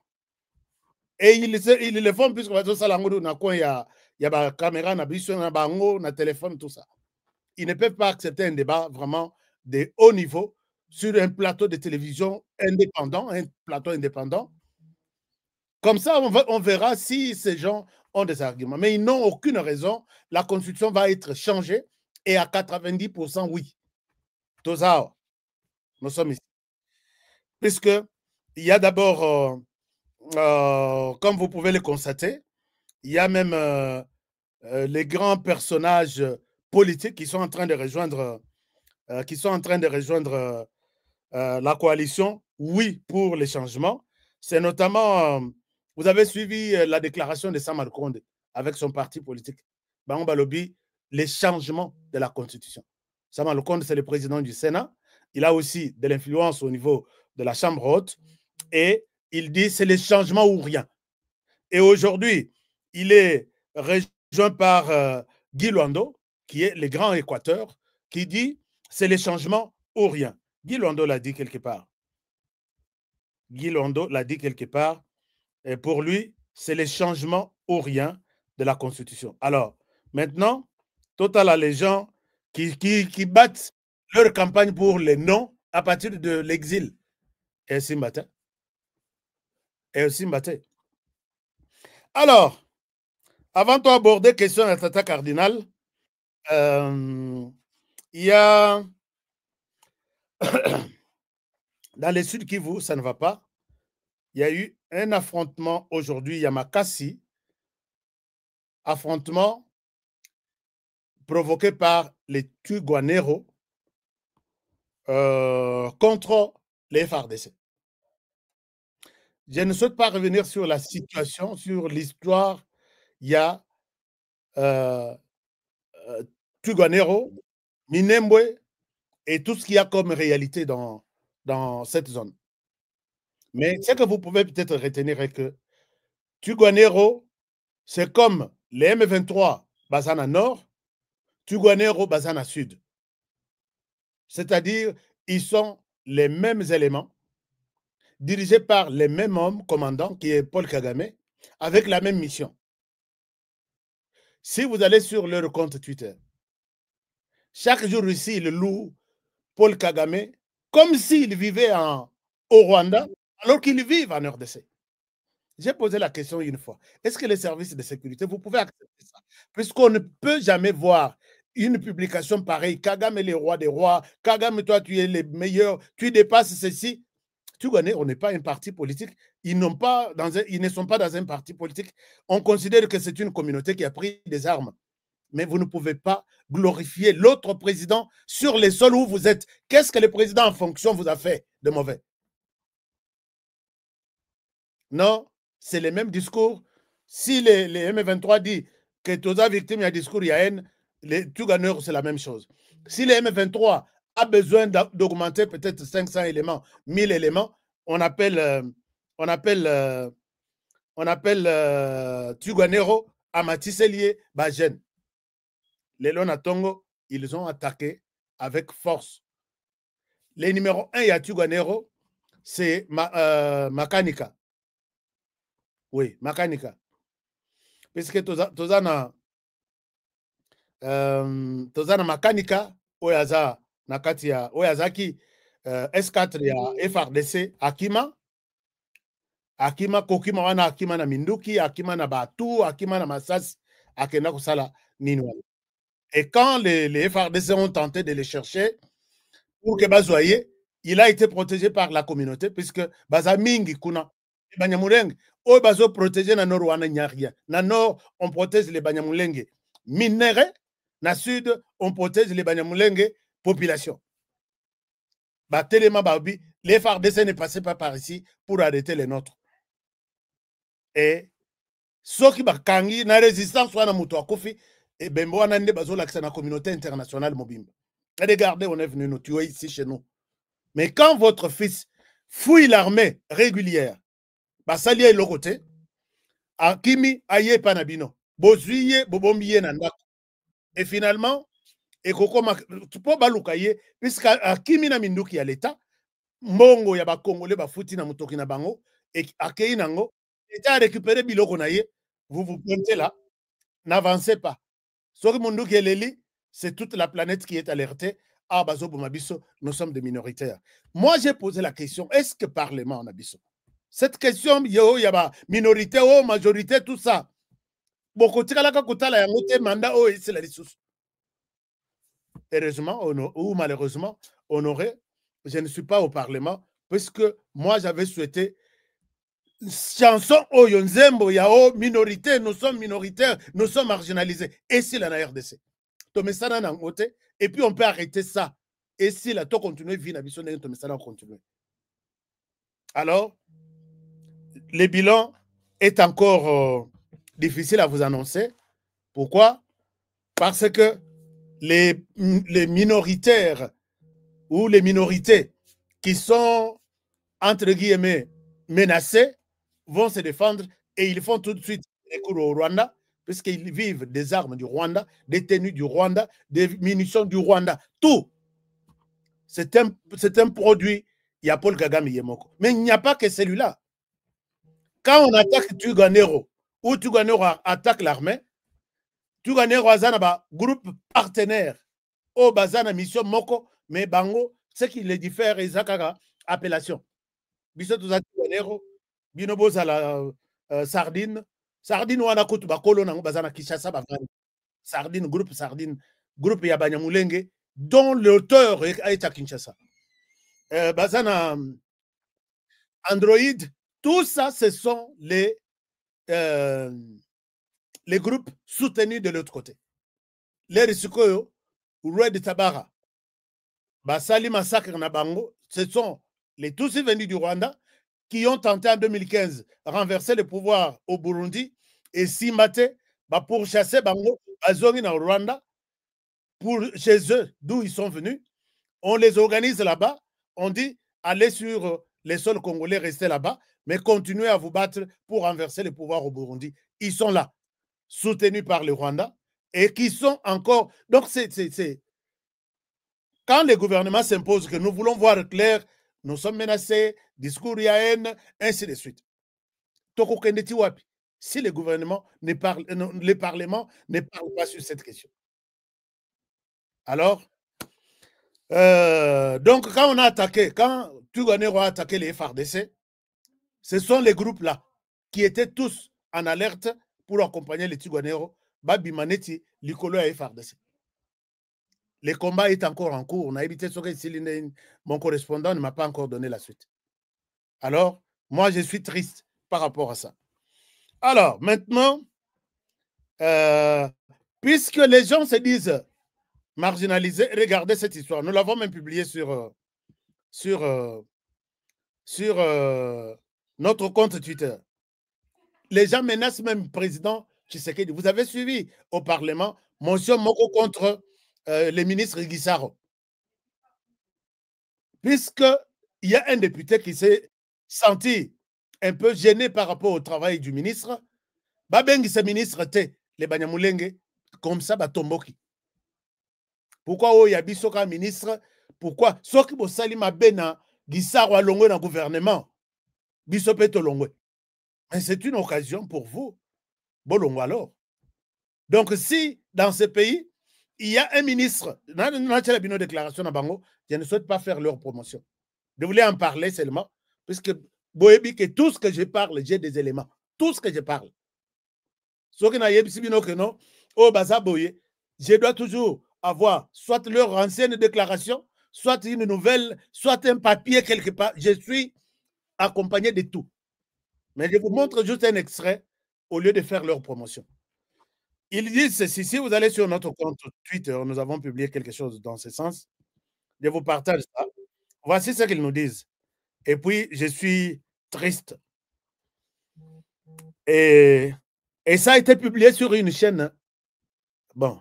Et ils le font puisque Bato Salango, il y a la caméra, na téléphone, tout ça. Ils ne peuvent pas accepter un débat vraiment de haut niveau sur un plateau de télévision indépendant, un plateau indépendant. Comme ça, on verra si ces gens ont des arguments. Mais ils n'ont aucune raison. La constitution va être changée et à 90%, oui. Tozao, nous sommes ici. Puisque il y a d'abord, comme vous pouvez le constater, il y a même les grands personnages politiques qui sont en train de rejoindre, la coalition, oui, pour les changements. C'est notamment, vous avez suivi la déclaration de Sam Al-Konde avec son parti politique. Bango Balobi, les changements de la Constitution. Sam Al-Konde, c'est le président du Sénat. Il a aussi de l'influence au niveau de la Chambre haute. Et il dit c'est les changements ou rien. Et aujourd'hui, il est rejoint par Guy Luando, qui est le grand Équateur, qui dit c'est les changements ou rien. Guy Luando l'a dit quelque part. Guy Luando l'a dit quelque part. Et pour lui, c'est les changements ou rien de la Constitution. Alors, maintenant, total, les gens qui battent leur campagne pour les non à partir de l'exil. Et aussi matin. Alors, avant d'aborder la question de Tata Cardinal, il y a dans les Sud Kivu, ça ne va pas. Il y a eu un affrontement aujourd'hui, Yamakasi, affrontement provoqué par les Tuguanero contre les FARDC. Je ne souhaite pas revenir sur la situation, sur l'histoire. Il y a Tuguanero, Minembwe et tout ce qu'il y a comme réalité dans cette zone. Mais ce que vous pouvez peut-être retenir est que Tuguanero, c'est comme les M23 Bazana Nord, Tuguanero Bazana Sud. C'est-à-dire, ils sont les mêmes éléments, dirigés par les mêmes hommes, commandants, qui est Paul Kagame, avec la même mission. Si vous allez sur leur compte Twitter, chaque jour ici, ils louent Paul Kagame comme s'il vivait au Rwanda, alors qu'ils vivent en RDC. J'ai posé la question une fois. Est-ce que les services de sécurité, vous pouvez accepter ça? Puisqu'on ne peut jamais voir une publication pareille. Kagame est le roi des rois. Kagame, toi, tu es le meilleur. Tu dépasses ceci. Tu connais, on n'est pas un parti politique. Ils ne sont pas dans un parti politique. On considère que c'est une communauté qui a pris des armes. Mais vous ne pouvez pas glorifier l'autre président sur les sols où vous êtes. Qu'est-ce que le président en fonction vous a fait de mauvais? Non, c'est le même discours. Si les M23 disent que tous les victimes, il y a un discours, il y a haine, les Tuganeurs, c'est la même chose. Si les M23 a besoin d'augmenter peut-être 500 éléments, 1000 éléments, on appelle Tuganero, Amatiselier, Bajen. Les Lonatongo, ils ont attaqué avec force. Les numéro 1, il y a Tuganero, c'est Makanika. Oui, Makanika. Puisque tozana Makanika, oyaza nakati ya oyazaki S4 ya FRDC Akima kokima wana Akima na Minduki, Akima na Batu, Akima na Masasi, akenda kusala nini. Et quand les FRDC ont tenté de les chercher pour que Bazoye, il a été protégé par la communauté puisque Bazamingi kuna Banyamulenge, oh bazo protégé na nord wana n'y a rien. Na nord, on protège les Banyamulenge minéraux, na sud, on protège les Banyamulenge population. Batelema Babi, les FARDC ne passaient pas par ici pour arrêter les nôtres. Et ceux qui bakangi na résistance wana muto akofi et bembo wana nde bazo l'accès na communauté internationale mobimba. Regardez, on est venu nous tuer ici chez nous. Mais quand votre fils fouille l'armée régulière, Basalia est côté, Akimi aye panabino, bozuye bobombiye nandako. Et finalement, ekokoma tupo balukaye, puisque Akimi na Minduki à l'État, mbongo ya ba Congolais ba futi na mutoki na bango, et akei nango, l'État a récupéré biloko na ye, vous vous pointez là, n'avancez pas. Soki Minduki eleli, c'est toute la planète qui est alertée. Ah, bazo bomabiso, nous sommes des minoritaires. Moi, j'ai posé la question, est-ce que Parlement en abisso? Cette question, il y a minorité, majorité, tout ça. Beaucoup de mandat, c'est la ressource. Heureusement ou malheureusement, honoré, je ne suis pas au Parlement, puisque moi, j'avais souhaité chanson Oyonzembo, yao, minorité, nous sommes minoritaires, nous sommes marginalisés. Et c'est la RDC. Et puis on peut arrêter ça. Et si la to continue, continue. Alors, le bilan est encore difficile à vous annoncer. Pourquoi? Parce que les minoritaires ou les minorités qui sont, entre guillemets, menacés vont se défendre et ils font tout de suite recours au Rwanda puisqu'ils vivent des armes du Rwanda, des tenues du Rwanda, des munitions du Rwanda, tout. C'est un produit, il y a Paul Kagame Yemoko. Mais il n'y a pas que celui-là. Quand on attaque Tuganero, ou Tuganero attaque l'armée, Tuganero a un groupe partenaire au bazana mission moko, mais bango, ce qui les diffère, et zakara appellation. Biso tous Tigwanero, binobo la sardine, sardine wana kutu bakolo na bazana Kishasa bavani. Sardine, groupe ya Banyamulenge, dont l'auteur est à Kinshasa. Bazana Android, tout ça, ce sont les groupes soutenus de l'autre côté. Les Risikoyo, Roi de Tabara, Basali Massacre Nabango, ce sont les Tutsis venus du Rwanda qui ont tenté en 2015 renverser le pouvoir au Burundi et Simbate pour chasser Bango, Bazongi dans Rwanda, pour chez eux, d'où ils sont venus. On les organise là-bas, on dit allez sur les sols congolais, restez là-bas, mais continuez à vous battre pour renverser le pouvoir au Burundi. Ils sont là, soutenus par le Rwanda, et qui sont encore... Donc, c'est... Quand le gouvernement s'impose que nous voulons voir clair, nous sommes menacés, discours y a haine, ainsi de suite. Si le gouvernement ne parle, le Parlement ne parle pas sur cette question. Alors, donc quand on a attaqué, quand Tuganero a attaqué les FARDC, ce sont les groupes-là qui étaient tous en alerte pour accompagner les Tuganero, Babi Maneti, Likolo et FARDC. Le combat est encore en cours. On a évité ce que mon correspondant ne m'a pas encore donné la suite. Alors, moi, je suis triste par rapport à ça. Alors, maintenant, puisque les gens se disent marginalisés, regardez cette histoire. Nous l'avons même publiée sur notre compte Twitter. Les gens menacent même le président Tshisekedi. Vous avez suivi au Parlement motion Moko contre les ministres Guissaro. Puisqu'il y a un député qui s'est senti un peu gêné par rapport au travail du ministre, Babengi, ce ministre, les Banyamulenge, comme ça, Batomboki. Pourquoi il y a un ministre? Pourquoi? Sauf que vous salez ma bena, Guissaro a longué dans le gouvernement. Bissopeto longué. Mais c'est une occasion pour vous. Bolongo alors. Donc, si dans ce pays, il y a un ministre, dans la déclaration à Bango, je ne souhaite pas faire leur promotion. Je voulais en parler seulement, puisque Boébi, que tout ce que je parle, j'ai des éléments. Tout ce que je parle. Ce qui n'a pas non, au Baza Boye, je dois toujours avoir soit leur ancienne déclaration, soit une nouvelle, soit un papier quelque part. Je suis accompagné de tout. Mais je vous montre juste un extrait au lieu de faire leur promotion. Ils disent ceci, si vous allez sur notre compte Twitter, nous avons publié quelque chose dans ce sens. Je vous partage ça. Voici ce qu'ils nous disent. Et puis, je suis triste. Et ça a été publié sur une chaîne. Bon.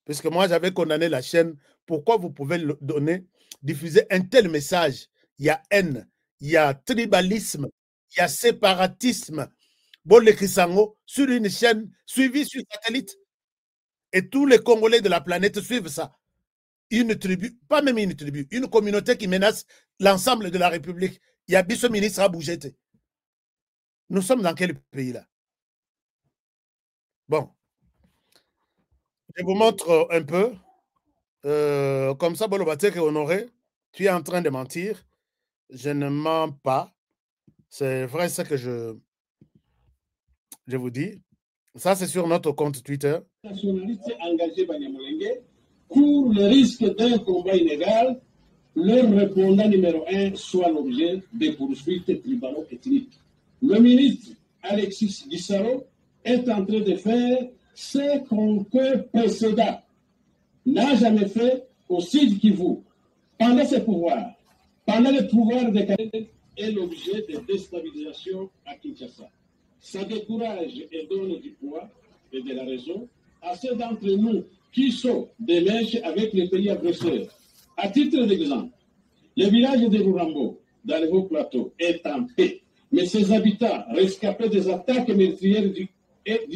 Puisque moi, j'avais condamné la chaîne. Pourquoi vous pouvez diffuser un tel message? Il y a haine, il y a tribalisme, il y a séparatisme. Bolé Kisango, sur une chaîne suivie sur satellite. Et tous les Congolais de la planète suivent ça. Une tribu, pas même une tribu, une communauté qui menace l'ensemble de la République. Il y a ce ministre à bouger. Nous sommes dans quel pays là? Bon. Je vous montre un peu. Comme ça, Bolobatek et Honoré, tu es en train de mentir. Je ne mens pas. C'est vrai ce que je vous dis. Ça, c'est sur notre compte Twitter. Nationalistes engagés Banyamulenge courent le risque d'un combat inégal, leur répondant numéro 1 soit l'objet des poursuites tribalo-ethniques. Le ministre Alexis Guissaro est en train de faire ce qu'aucun précédent n'a jamais fait au Sud Kivu. Pendant ses pouvoirs, pendant le pouvoir de Kabila, est l'objet de déstabilisation à Kinshasa. Ça décourage et donne du poids et de la raison à ceux d'entre nous qui sont des mèches avec les pays agresseurs. À titre d'exemple, le village de Rurambo, dans le Haut-Plateau, est en paix, mais ses habitants, rescapés des attaques meurtrières du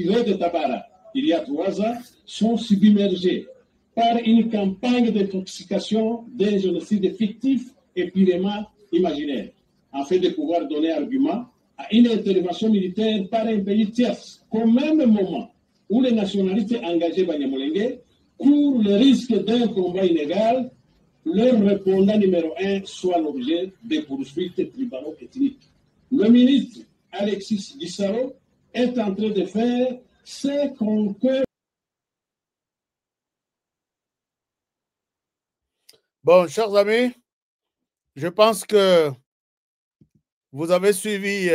raid de Tabara, il y a 3 ans, sont submergés par une campagne d'intoxication d'un génocide fictif et purement imaginaire, afin de pouvoir donner argument à une intervention militaire par un pays tiers. Qu'au même moment où les nationalistes engagés Banyamulenge courent le risque d'un combat inégal, leur répondant numéro 1 soit l'objet des poursuites tribalo-ethniques. Le ministre Alexis Gisaro est en train de faire ce qu'on peut. Bon, chers amis, je pense que vous avez suivi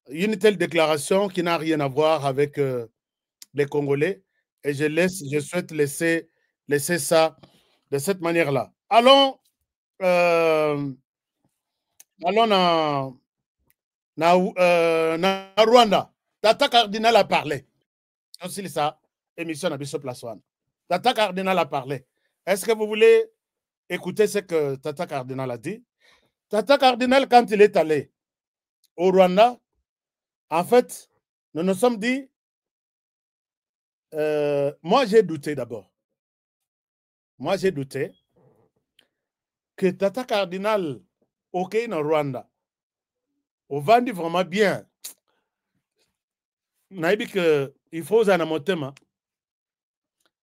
une telle déclaration qui n'a rien à voir avec les Congolais et je souhaite laisser ça de cette manière-là. Allons na Rwanda. Tata Cardinal a parlé. C'est ça, émission à Bishop Laswan. Tata Cardinal a parlé. Est-ce que vous voulez écouter ce que Tata Cardinal a dit? Tata Cardinal, quand il est allé au Rwanda, en fait, nous nous sommes dit, moi j'ai douté d'abord. Moi j'ai douté que Tata Cardinal, ok, au Rwanda, on vend vraiment bien. Il faut un amotema.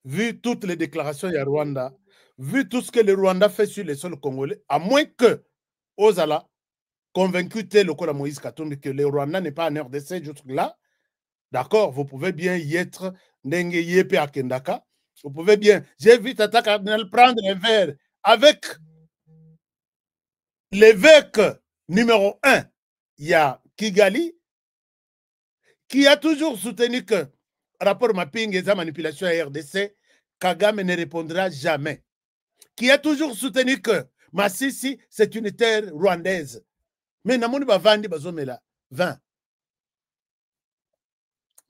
Vu toutes les déclarations du Rwanda, vu tout ce que le Rwanda fait sur les sols congolais, à moins que Ozala convaincu tel le Moïse Katumbi que le Rwanda n'est pas en RDC, là, d'accord, vous pouvez bien y être, Ndenge Yepe à Kendaka, vous pouvez bien. J'ai vu Tata Cardinal prendre un verre avec l'évêque numéro 1, il y a Kigali, qui a toujours soutenu que rapport mapping et sa manipulation à RDC, Kagame ne répondra jamais. Qui a toujours soutenu que Massissi, c'est une terre rwandaise. Mais namoni bavandi bazomela 20.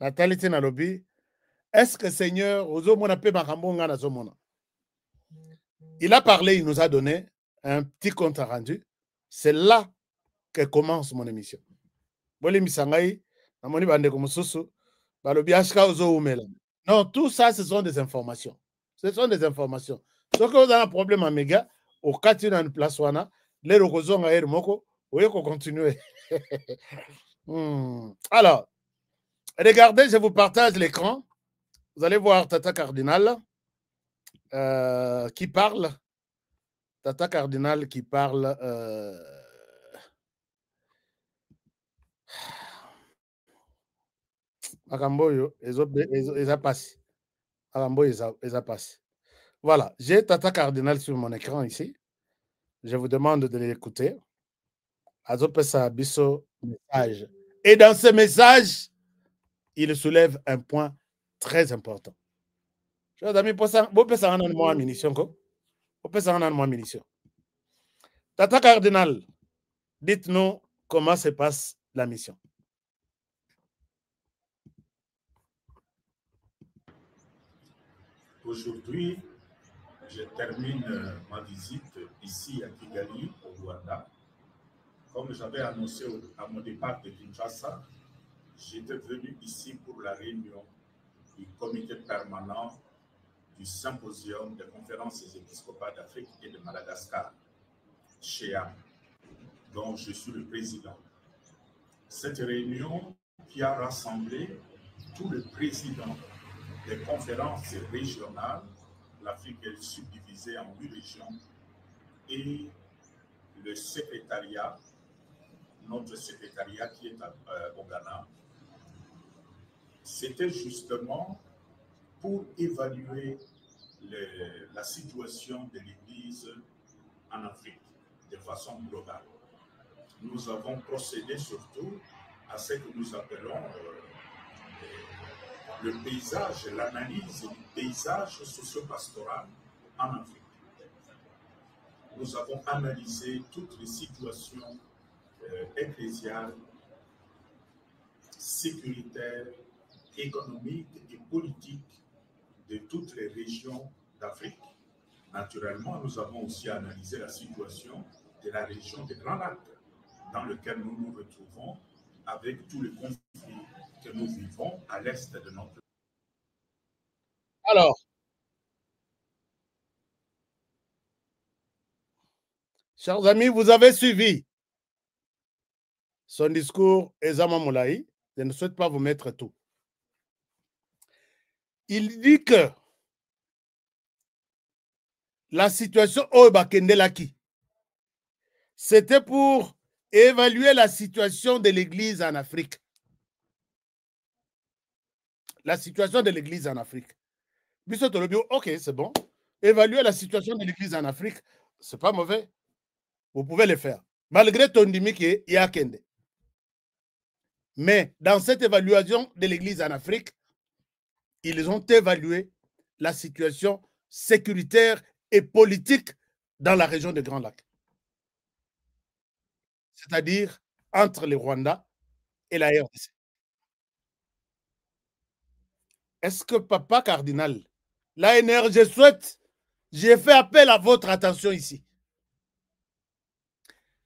Nathalie Tinalobi, est-ce que Seigneur, il a parlé, il nous a donné un petit compte rendu. C'est là que commence mon émission. Non, tout ça, ce sont des informations. Ce sont des informations. Ce que vous avez un problème à méga, au cas où il y a une place, les recosons à Moko, vous pouvez continuer. Alors, regardez, je vous partage l'écran. Vous allez voir Tata Cardinal qui parle. Tata Cardinal qui parle. Akamboyo, ils passé. Akamboyo, ils passé. Voilà, j'ai Tata Cardinal sur mon écran ici. Je vous demande de l'écouter. Azopesa Bisso message. Et dans ce message, il soulève un point très important. Chers amis, Tata Cardinal, dites-nous comment se passe la mission. Aujourd'hui, je termine ma visite ici à Kigali, au Rwanda. Comme j'avais annoncé à mon départ de Kinshasa, j'étais venu ici pour la réunion du comité permanent du symposium des conférences épiscopales d'Afrique et de Madagascar, CHEAM, dont je suis le président. Cette réunion qui a rassemblé tous les présidents des conférences régionales, l'Afrique est subdivisée en 8 régions, et le secrétariat, notre secrétariat qui est au Ghana, c'était justement pour évaluer la situation de l'Église en Afrique de façon globale. Nous avons procédé surtout à ce que nous appelons le paysage, l'analyse du paysage socio-pastoral en Afrique. Nous avons analysé toutes les situations ecclésiales, sécuritaires, économiques et politiques de toutes les régions d'Afrique. Naturellement, nous avons aussi analysé la situation de la région des Grands Lacs, dans laquelle nous nous retrouvons avec tous les conflits que nous vivons à l'est de notre pays. Alors, chers amis, vous avez suivi son discours Ezama Moulaï. Je ne souhaite pas vous mettre tout. il dit que la situation au Bakendelaki, c'était pour évaluer la situation de l'Église en Afrique. La situation de l'Église en Afrique. Ok, c'est bon. Évaluer la situation de l'Église en Afrique, c'est pas mauvais. Vous pouvez le faire. Malgré ton dimi qui est Yakende. Mais dans cette évaluation de l'Église en Afrique, ils ont évalué la situation sécuritaire et politique dans la région des Grands Lacs. C'est-à-dire entre le Rwanda et la RDC. Est-ce que papa cardinal, l'ANR, je souhaite, j'ai fait appel à votre attention ici.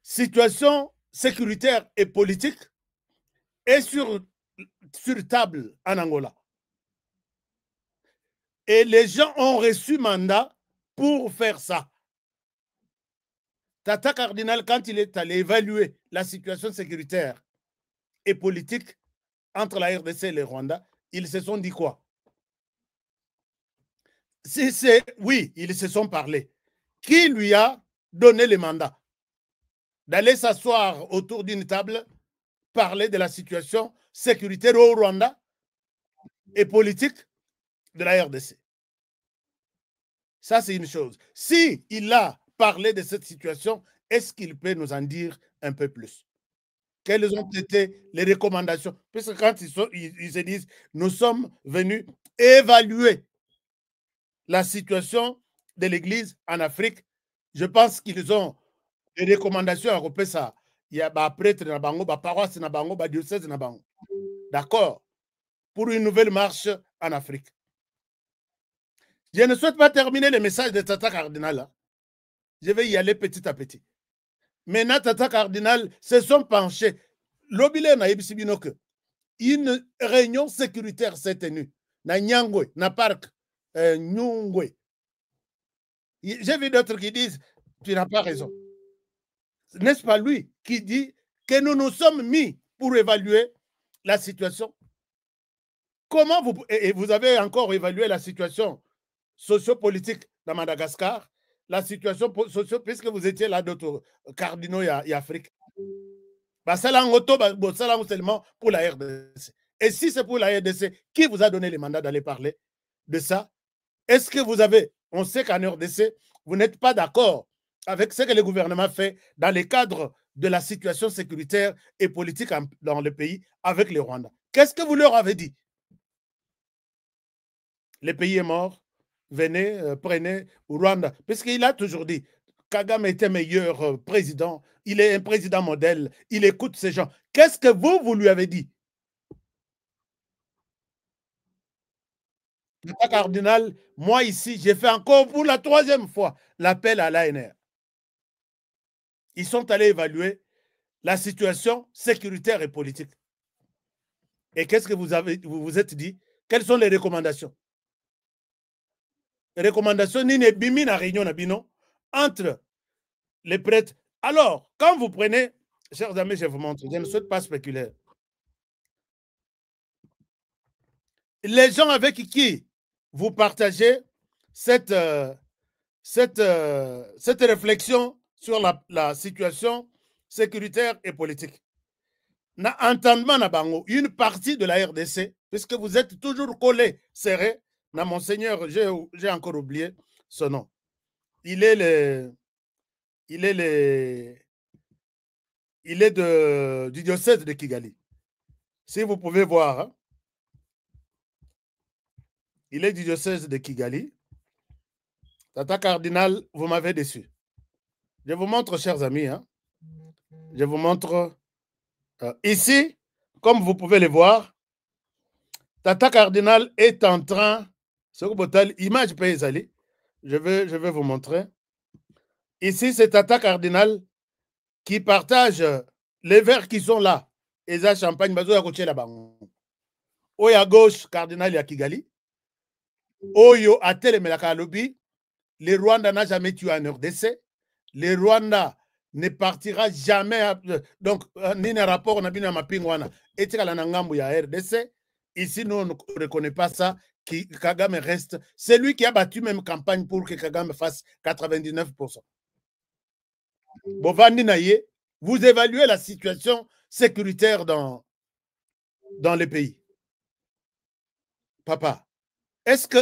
Situation sécuritaire et politique est sur table en Angola. Et les gens ont reçu mandat pour faire ça. Tata Cardinal, quand il est allé évaluer la situation sécuritaire et politique entre la RDC et le Rwanda, ils se sont dit quoi? Si c'est oui, ils se sont parlé. Qui lui a donné le mandat d'aller s'asseoir autour d'une table, parler de la situation sécuritaire au Rwanda et politique de la RDC? Ça, c'est une chose. Si il a parlé de cette situation, est-ce qu'il peut nous en dire un peu plus? Quelles ont été les recommandations? Parce que quand ils se disent, nous sommes venus évaluer la situation de l'Église en Afrique, je pense qu'ils ont des recommandations à repérer ça. Il y a des prêtres, des paroisses, des diocèses. D'accord? Pour une nouvelle marche en Afrique. Je ne souhaite pas terminer le message de Tata Cardinal. Je vais y aller petit à petit. Maintenant, Tata Cardinal se sont penchés. L'obile na ebisibino que une réunion sécuritaire s'est tenue. Na Nyangwe, na parc Nyungwe. J'ai vu d'autres qui disent, tu n'as pas raison. N'est-ce pas lui qui dit que nous nous sommes mis pour évaluer la situation? Comment vous avez encore évalué la situation sociopolitique dans Madagascar, la situation socio, puisque vous étiez là d'autres cardinaux et Afrique. Seulement pour la RDC. Et si c'est pour la RDC, qui vous a donné le mandat d'aller parler de ça? Est-ce que vous avez, on sait qu'en RDC, vous n'êtes pas d'accord avec ce que le gouvernement fait dans le cadre de la situation sécuritaire et politique dans le pays avec le Rwanda. Qu'est-ce que vous leur avez dit? Le pays est mort. Venez, prenez Rwanda. Parce qu'il a toujours dit, Kagame était meilleur président, il est un président modèle, il écoute ces gens. Qu'est-ce que vous lui avez dit? Le cardinal, moi ici, j'ai fait encore pour la 3e fois l'appel à l'ANR. Ils sont allés évaluer la situation sécuritaire et politique. Et qu'est-ce que vous vous êtes dit? Quelles sont les recommandations? Les recommandations, ni ne bimi na réunion na bino entre les prêtres. Alors, quand vous prenez, chers amis, je vous montre, je ne souhaite pas spéculer. Les gens avec qui vous partagez cette réflexion sur la situation sécuritaire et politique. Na entendement na bango, une partie de la RDC, puisque vous êtes toujours collés, serrés, na Monseigneur, j'ai encore oublié son nom. Il est du diocèse de Kigali. Si vous pouvez voir, hein, il est du diocèse de Kigali. Tata Cardinal, vous m'avez déçu. Je vous montre, chers amis, hein, je vous montre ici, comme vous pouvez le voir, Tata Cardinal est en train, image paysanne, je vais vous montrer. Ici, c'est Tata Cardinal qui partage les verres qui sont là. Et ça, champagne, bazo ya koche la bango. Oyo à gauche, Cardinal ya Kigali. Oyo à Telemelaka lobby. Le Rwanda n'a jamais tué un RDC. Le Rwanda ne partira jamais. Donc, ni un rapport, on a bien ma pingwana. Et tu as la ngambu ya RDC. Ici, nous, on ne reconnaît pas ça. Kagame reste. C'est lui qui a battu même campagne pour que Kagame fasse 99%. Bovandi Naye, vous évaluez la situation sécuritaire dans les pays. Papa, est-ce que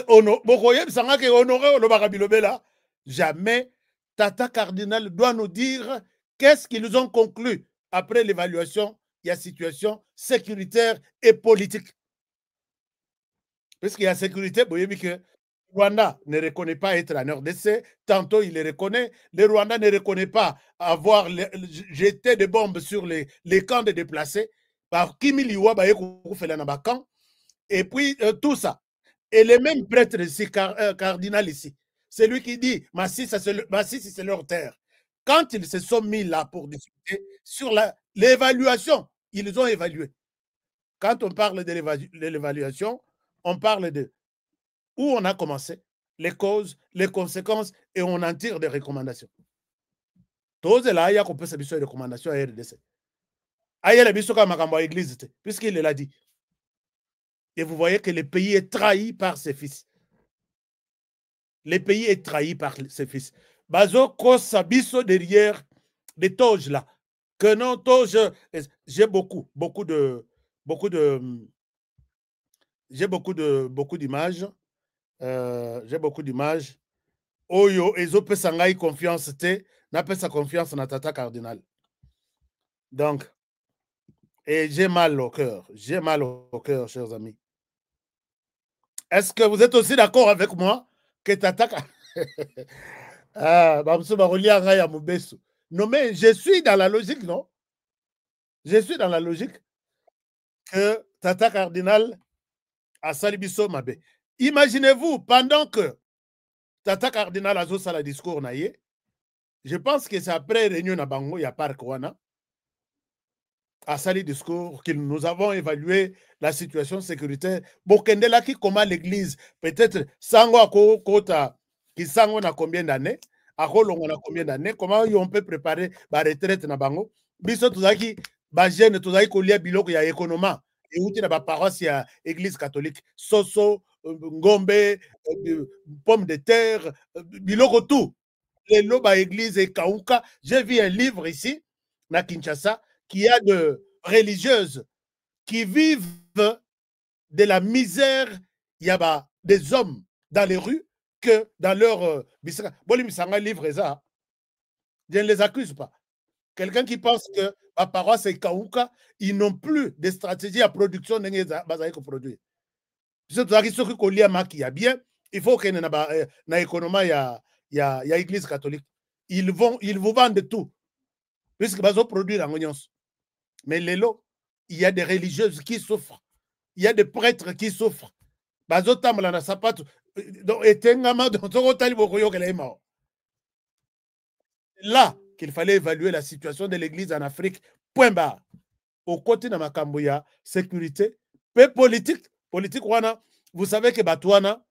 jamais Tata Cardinal doit nous dire qu'est-ce qu'ils ont conclu après l'évaluation de la situation sécuritaire et politique. Parce qu'il y a sécurité, vous voyez que Rwanda ne reconnaît pas être en RDC, tantôt il le reconnaît. Le Rwanda ne reconnaît pas avoir jeté des bombes sur les camps de déplacés. Par Kimiliwa, et puis tout ça. Et les mêmes prêtres ici, cardinal ici, c'est lui qui dit Massi, c'est leur terre. Quand ils se sont mis là pour discuter sur l'évaluation, ils ont évalué. Quand on parle de l'évaluation, on parle de où on a commencé, les causes, les conséquences, et on en tire des recommandations. Tous là, il y a qu'on peut se des recommandations à RDC. Il y a les église, puisqu'il l'a dit. Et vous voyez que le pays est trahi par ses fils. Le pays est trahi par ses fils. Bazo Kosabiso derrière des toges là. Que non, toges, j'ai beaucoup d'images. J'ai beaucoup d'images. Oyo, ezo pesangai confiance te, n'a pas sa confiance na Tata Cardinal. Donc, et j'ai mal au cœur. J'ai mal au cœur, chers amis. Est-ce que vous êtes aussi d'accord avec moi que Tata non, mais je suis dans la logique, non? Je suis dans la logique que Tata Cardinal a salibiso mabe. Imaginez-vous, pendant que Tata Cardinal a fait le discours, je pense que c'est après réunion à Bango, il y a Parc Wana, à sali discours que nous avons évalué la situation sécuritaire. Bokendela qui comment l'église, peut-être sango à kota, qui sango na combien d'années, à Rolongo na combien d'années, comment on peut préparer la retraite na Bango. Biso tuzaki, ba jeune tuzaki kolia biloko ya économie, et outi na ba paroisse ya église catholique, soso, ngombe, pomme de terre, biloko tout. Les loba église et Kauka. J'ai vu un livre ici, na Kinshasa, qui a de religieuses qui vivent de la misère. Il y a des hommes dans les rues que dans leur livre ça. Je ne les accuse pas. Quelqu'un qui pense que ma paroisse est Kauka, ils n'ont plus de stratégie à production de produire. Il faut qu'il y ait une économie, il y a l'église catholique. Ils vous vendent tout. Puisque ils produisent en oignons. Mais il y a des religieuses qui souffrent. Il y a des prêtres qui souffrent. Là qu'il fallait évaluer la situation de l'église en Afrique. Point barre. Au côté de Makamboya, sécurité, peu politique. Politique, vous savez que Batouana,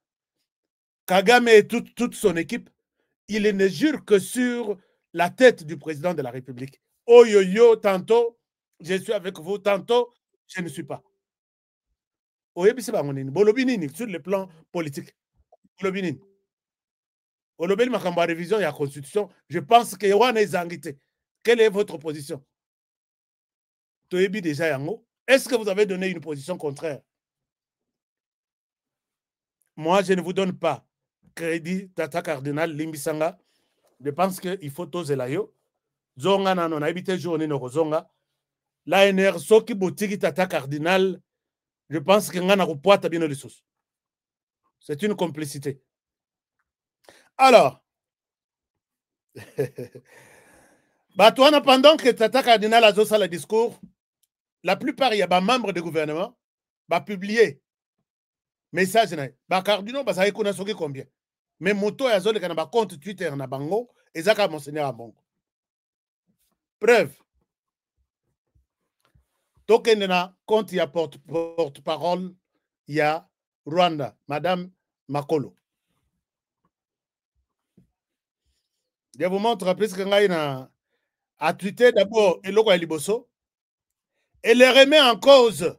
Kagame et toute son équipe, il ne jure que sur la tête du président de la République. Oh yo yo, tantôt, je suis avec vous, tantôt, je ne suis pas. Sur le plan politique. Révision de la Constitution, je pense que Yohan est zanguité. Quelle est votre position? Est-ce que vous avez donné une position contraire? Moi, je ne vous donne pas crédit Tata Cardinal Limbisanga. Je pense qu'il faut toser la yo. Zonga na non habité journée no zonga. L'ANR soki botiki Tata Cardinal. Je pense que ngana kupoata bino lissus. C'est une complicité. Alors, Batouana, pendant que Tata Cardinal a fait le discours, la plupart, il y a des membres du gouvernement qui ont publié message. Les cardinaux, ils savent combien. Mais moto ya zole kana ba compte Twitter na bango ezaka monseigneur Abongo. Preuve. Token na compte ya porte-parole ya Rwanda, Madame Makolo. Je vous montre plus que ngaina a tweeté d'abord eloko ya liboso et les remet en cause.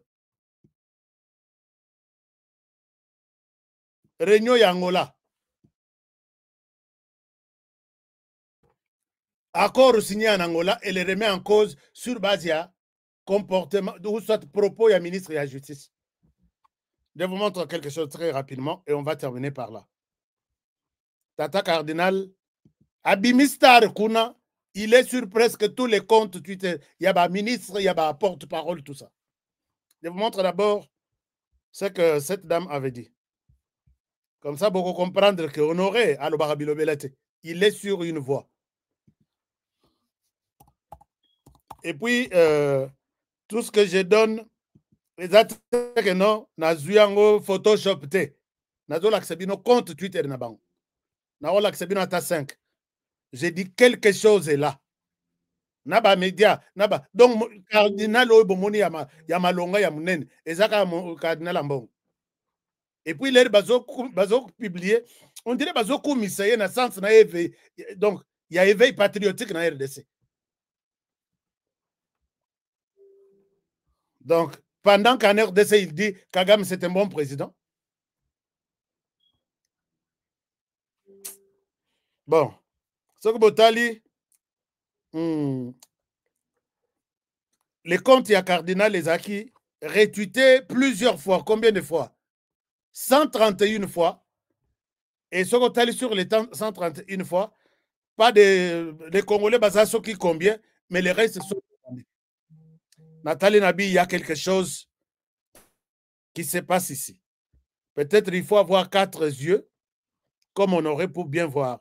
réunion ya Angola. Accord signé en Angola et les remet en cause sur base de comportement, ou soit propos du ministre de la Justice. Je vous montre quelque chose très rapidement et on va terminer par là. Tata Cardinal, Abimistar Kuna, il est sur presque tous les comptes Twitter. Il y a un ministre, il y a un porte-parole, tout ça. Je vous montre d'abord ce que cette dame avait dit. Comme ça, beaucoup comprendre que Honoré Alobarabilobelete, il est sur une voie. Et puis, tout ce que je donne, que non, nazuyango Photoshop te. Nazo l'accébino compte Twitter na bango. Nazo l'accébino ata 5. J'ai dit quelque chose est là. Naba média, naba. Donc, cardinal Oibomoni Yamalonga Yamunen, ezaka cardinal Ambong. Et puis, les bazo publié, on dirait bazo komissaye na sens na éveil. Donc, il y a éveil patriotique na RDC. Donc, pendant qu'en RDC, il dit Kagame, c'est un bon président. Bon, ce que Botali, les comptes, il y a Cardinal les acquis, retweeté plusieurs fois. Combien de fois? 131 fois. Et ce que Botali sur les 131 fois, pas de les Congolais, basés sur qui combien, mais les restes sont. Nathalie Nabi, il y a quelque chose qui se passe ici. Peut-être il faut avoir 4 yeux, comme on aurait pour bien voir.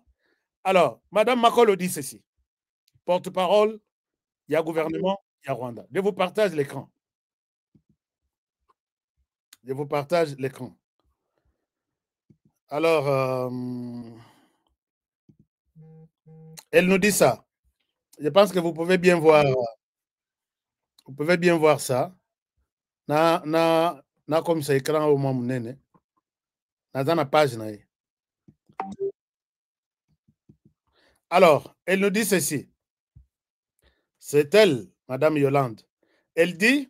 Alors, Madame Makolo dit ceci. Porte-parole, il y a gouvernement, il y a Rwanda. Je vous partage l'écran. Je vous partage l'écran. Alors, elle nous dit ça. Je pense que vous pouvez bien voir. Vous pouvez bien voir ça. Na comme ça écran au moment nene. Na dans la page na. Alors, elle nous dit ceci. C'est elle, Madame Yolande. Elle dit,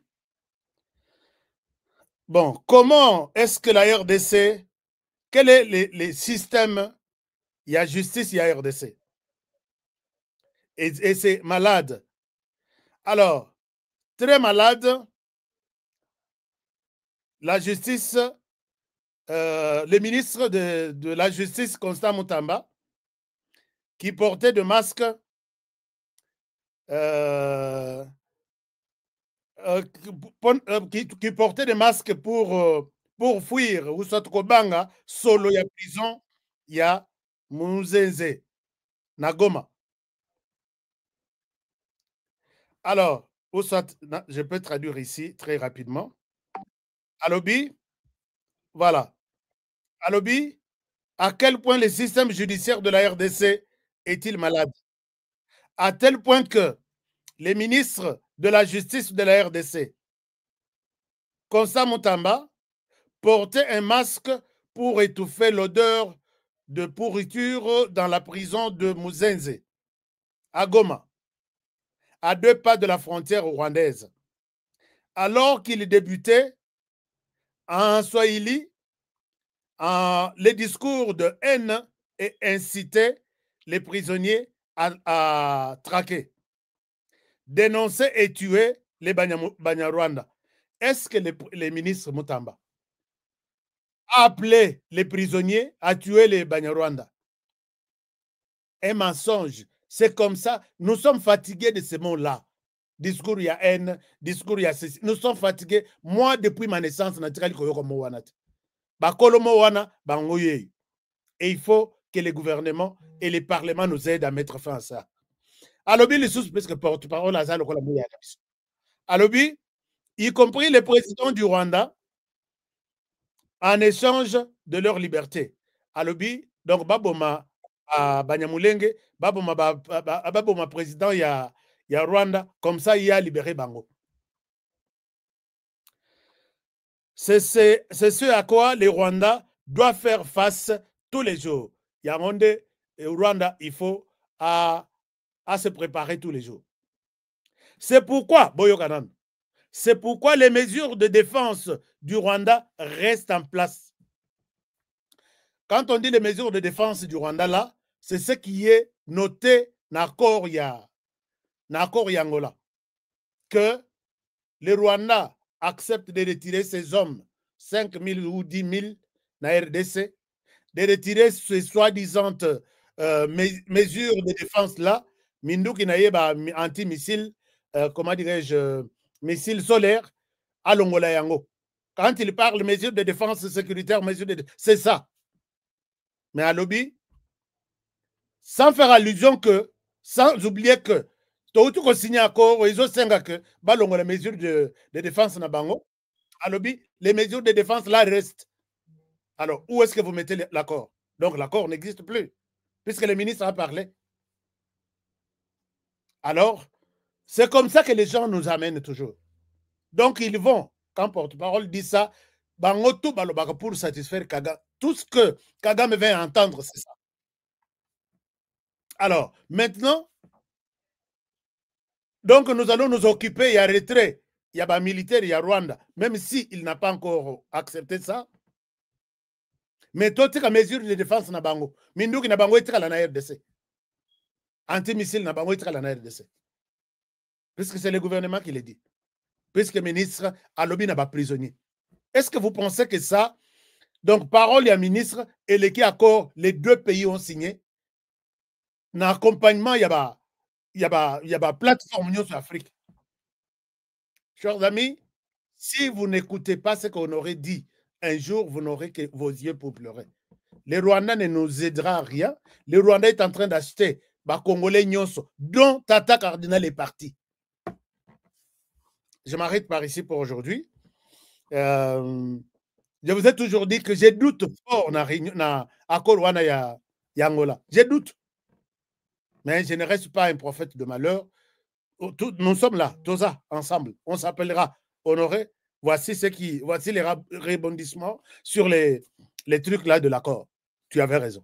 bon, comment est-ce que la RDC, quel est les systèmes, il y a justice, il y a RDC. Et c'est malade. Alors, très malade, la justice, le ministre de la Justice, Constant Mutamba, qui portait des masques, qui portait des masques pour fuir, ou soit Kobanga, solo, il y a prison, il y a Muzenze, Nagoma. Alors, je peux traduire ici très rapidement. Alobi, voilà. Alobi, à quel point le système judiciaire de la RDC est-il malade? À tel point que les ministres de la justice de la RDC, Constant Mutamba, portaient un masque pour étouffer l'odeur de pourriture dans la prison de Muzenze, à Goma, à 2 pas de la frontière rwandaise. Alors qu'il débutait en Swahili, les discours de haine et incitaient les prisonniers à traquer, dénoncer et tuer les Banyarwanda. Est-ce que les ministres Mutamba a appelé les prisonniers à tuer les Banyarwanda? Un mensonge. C'est comme ça. Nous sommes fatigués de ces mots-là. Discours, il y a haine. Discours, il y a ceci. Nous sommes fatigués. Moi, depuis ma naissance, et il faut que les gouvernements et les parlements nous aident à mettre fin à ça. Alobi, les sous, parce que porte-parole, Alobi, y compris les présidents du Rwanda, en échange de leur liberté. Alobi, donc, Baboma, à Banyamulenge, Baboma président, il y a Rwanda, comme ça, il y a libéré Bango. C'est ce à quoi les Rwandais doivent faire face tous les jours. Yamonde et Rwanda, il faut à se préparer tous les jours. C'est pourquoi, Boyokanan, c'est pourquoi les mesures de défense du Rwanda restent en place. Quand on dit les mesures de défense du Rwanda, là, c'est ce qui est noté dans l'accord Angola. Que le Rwanda accepte de retirer ses hommes, 5 000 ou 10 000 dans la RDC, de retirer ces soi-disant mesures de défense-là, Minduki Naïba anti-missile, comment dirais-je, missile solaire à l'Ongola Yango. Quand il parle de mesures de défense sécuritaire, c'est ça. Mais à lobby, sans faire allusion que, sans oublier que, tout qu'on signe accord, ils ont signé que, les mesures de défense na bango, à lobby, les mesures de défense là restent. Alors, où est-ce que vous mettez l'accord? Donc, l'accord n'existe plus, puisque le ministre a parlé. Alors, c'est comme ça que les gens nous amènent toujours. Donc, ils vont, quand porte-parole dit ça, bango tout pour satisfaire Kagame. Tout ce que Kagame veut entendre, c'est ça. Alors, maintenant, donc nous allons nous occuper, il y a retrait, il y a militaire, il y a Rwanda, même s'il n'a pas encore accepté ça. Mais toi, tu as mesure de défense na bango. Minduki na bango etika la na RDC. Anti-missile na bango etika la na RDC. Puisque c'est le gouvernement qui le dit. Puisque le ministre a lobby n'a pas prisonnier. Est-ce que vous pensez que ça, donc parole, il y a ministre, et les qui accord, les deux pays ont signé. Dans l'accompagnement, il y a plateforme sur Afrique. Chers amis, si vous n'écoutez pas ce qu'on aurait dit, un jour, vous n'aurez que vos yeux pour pleurer. Le Rwanda ne nous aidera à rien. Le Rwanda est en train d'acheter Congolais Nyonso, dont Tata Cardinal est parti. Je m'arrête par ici pour aujourd'hui. Je vous ai toujours dit que j'ai doute fort dans l'accord Rwanda Angola. J'ai doute. Mais je ne reste pas un prophète de malheur. Nous sommes là, tous ça, ensemble. On s'appellera Honoré. Voici les rebondissements sur les trucs là de l'accord. Tu avais raison.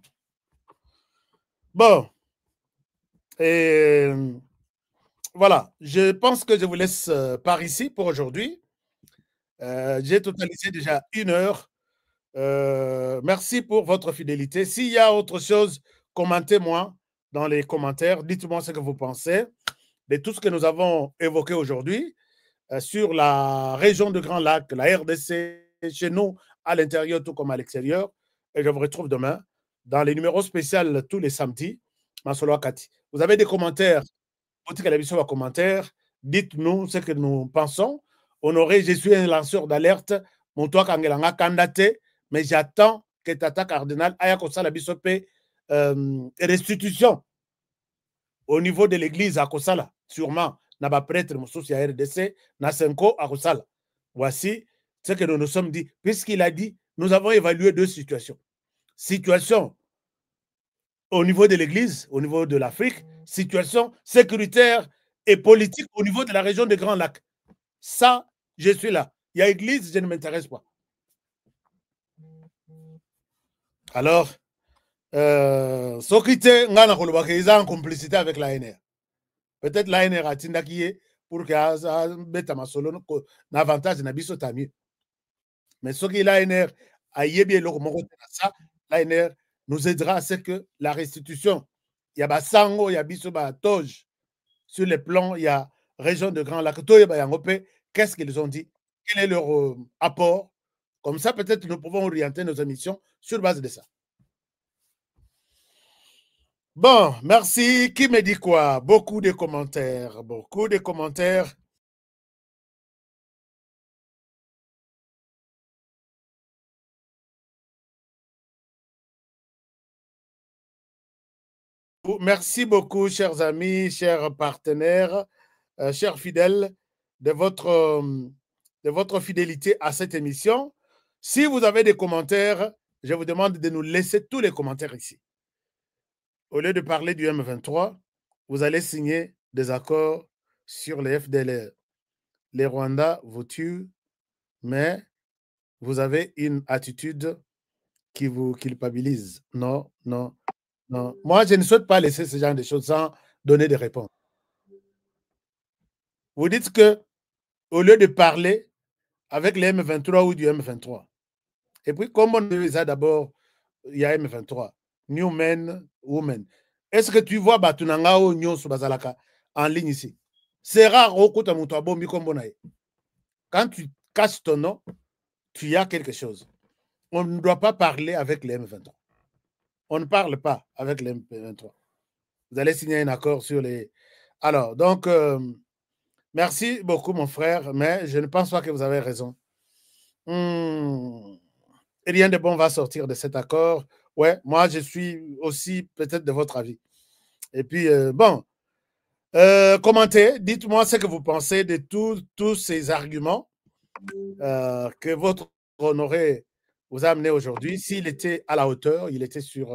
Bon. Et voilà. Je pense que je vous laisse par ici pour aujourd'hui. J'ai totalisé déjà 1 heure. Merci pour votre fidélité. S'il y a autre chose, commentez-moi dans les commentaires. Dites-moi ce que vous pensez de tout ce que nous avons évoqué aujourd'hui sur la région de Grand Lac, la RDC, chez nous, à l'intérieur tout comme à l'extérieur. Et je vous retrouve demain dans les numéros spéciaux tous les samedis. Vous avez des commentaires? Dites-nous ce que nous pensons. Honoré, je suis un lanceur d'alerte. Mon toit kangelanga candidaté, mais j'attends que Tata Cardinal aya kosala bisope restitution au niveau de l'église à Kosala, sûrement, n'a prêtre Moussous à RDC, n'a Senko à Kosala. Voici ce que nous nous sommes dit. Puisqu'il a dit, nous avons évalué 2 situations. Situation au niveau de l'église, au niveau de l'Afrique, situation sécuritaire et politique au niveau de la région des Grands Lacs. Ça, je suis là. Il y a église, je ne m'intéresse pas. Alors, Sokite ngana kolobaka eza en complicité avec l'ANR. Peut-être l'ANR a tindaki pour que beta masolo na avantage na biso ta mieux. Mais soki l'ANR a yebi eloko moko na ça, l'ANR nous aidera à ce que la restitution, il y a basango, il y a biso ba toge sur les plans, il y a région de Grand Lac, qu'est-ce qu'ils ont dit? Quel est leur apport? Comme ça, peut-être nous pouvons orienter nos émissions sur base de ça. Bon, merci. Qui me dit quoi? Beaucoup de commentaires. Beaucoup de commentaires. Merci beaucoup, chers amis, chers partenaires, chers fidèles, de votre fidélité à cette émission. Si vous avez des commentaires, je vous demande de nous laisser tous les commentaires ici. Au lieu de parler du M23, vous allez signer des accords sur les FDLR. Les Rwandais vous tuent, mais vous avez une attitude qui vous culpabilise. Non, non, non. Moi, je ne souhaite pas laisser ce genre de choses sans donner des réponses. Vous dites que, au lieu de parler avec les M23 ou du M23, et puis, comme on veut ça d'abord, il y a M23. New Men, Women. Est-ce que tu vois Batunangao Nyon Subazalaka en ligne ici? C'est rare au côté de Bombi Kombonaye. Quand tu caches ton nom, tu as quelque chose. On ne doit pas parler avec les M23. On ne parle pas avec les M23. Vous allez signer un accord sur les... Alors, donc, merci beaucoup, mon frère, mais je ne pense pas que vous avez raison. Rien de bon va sortir de cet accord. Ouais, moi, je suis aussi peut-être de votre avis. Et puis, bon, commentez, dites-moi ce que vous pensez de tous ces arguments que votre honoré vous a amené aujourd'hui. S'il était à la hauteur, il était sur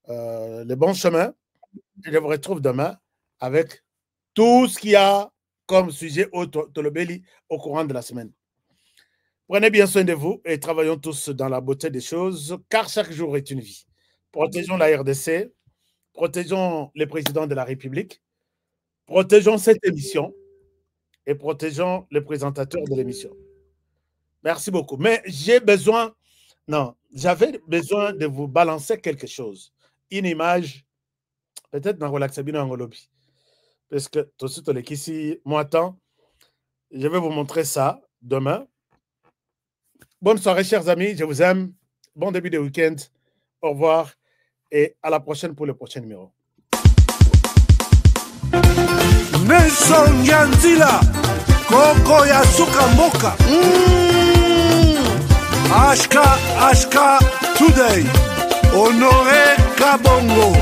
le bon chemin. Je vous retrouve demain avec tout ce qu'il y a comme sujet au Tolobeli au courant de la semaine. Prenez bien soin de vous et travaillons tous dans la beauté des choses, car chaque jour est une vie. Protégeons la RDC, protégeons les présidents de la République, protégeons cette émission et protégeons les présentateurs de l'émission. Merci beaucoup. Mais j'ai besoin, j'avais besoin de vous balancer quelque chose. Une image, peut-être dans Relaxabino Angolobi. Parce que tout de suite, ici, moi, je vais vous montrer ça demain. Bonne soirée, chers amis. Je vous aime. Bon début de week-end. Au revoir et à la prochaine pour le prochain numéro. Nelson Yanzila, Koko Yasuka Moka. Ashka Today, Honoré Kabongo,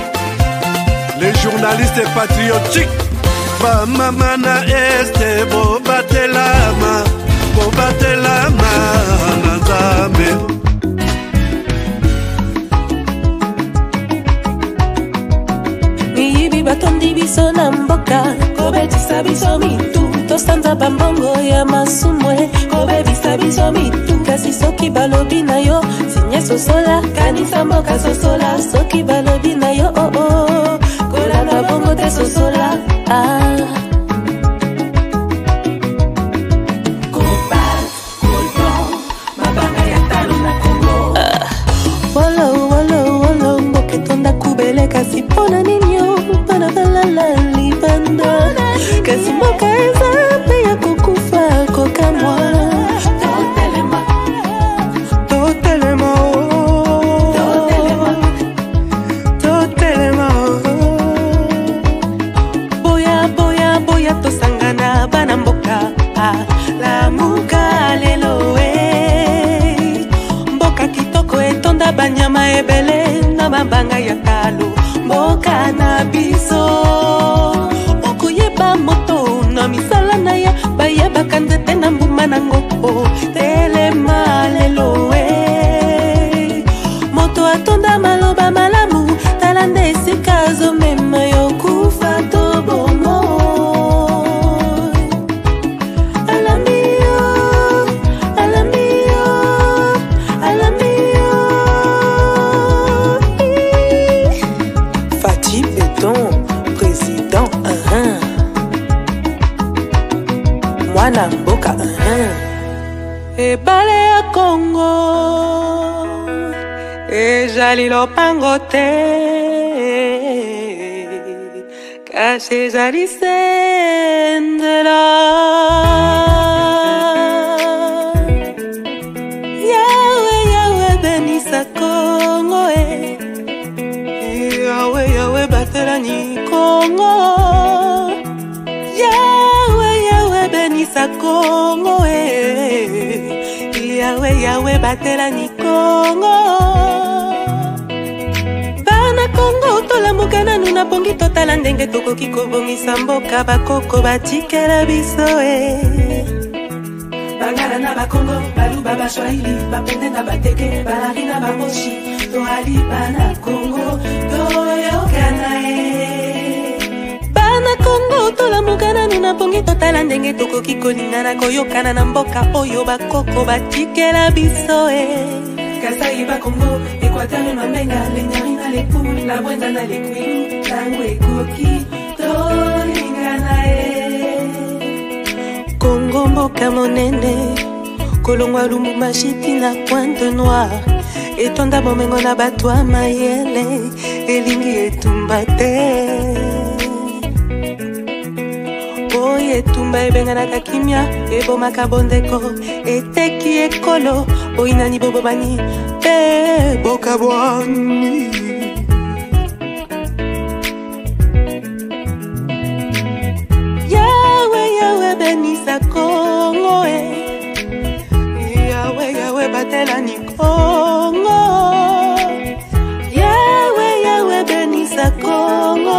les journalistes patriotiques. Bamamana este Bobatelama, Nazame. Miyibi batondi biso na mboka, kobetisa biso mitu. Tostanza bambongo ya masumwe, kobebisa biso mitu. Kasi soki balobi na yo, sinye sosola, kanisa mboka sosola. Soki balobi na yo, oh oh, kolanda bongo te sosola. Wolo, mboke tonda kubele kasi pona ninyo, pana balala libanda. Kasi mboka eza pe ya kukufa kokamwa. Totelema. Boya tosangana bana mboka. La muka lelo mboka kitoko etonda banyama ebele na mabanga ya talo. Mboka na biso okuyeba moto na misala na ya bayeba kanzete na mbuma na ngoko. Telema lelo moto atonda maloba malamu talande esika zomema yokufa tobomo. Mwana mboka ebale ya Kongo ezali lopango te, kasi ezali sendela. Yawe benisa Kongo Yawe batelani Kongo. Yawe benisa Kongo Yawe batelani Kongo. Bana Kongo tolamuka nanu na pongi totala ndenge tokoki kobongisa mboka bakoko batikela biso Bangala na bakongo baluba bashwahili bapende na bateke balari na bamoshi toali bana Kongo toyokana Bana Kongo tolamuka nanu na pongi totala ndenge tokoki kolingana koyokana na mboka oyo bakoko batikela biso Kasai bakongo Equateur mamenga lenyari na lepu la bwenda na lekwilu tango ekoki tolingana Kongo mboka monene kolongwa Lumumbashi na Pointe Noire etonda bomengo na bato ya mayele elingi etumba te oyo etumba ebenganaka kimia ebomaka bondeko eteki ekolo oyinani bobobani pe bokabwani yawe benisa Kongo yawe batela ni Kongo yawe benisa Kongo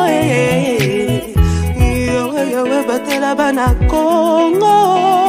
yawe batela bana Kongo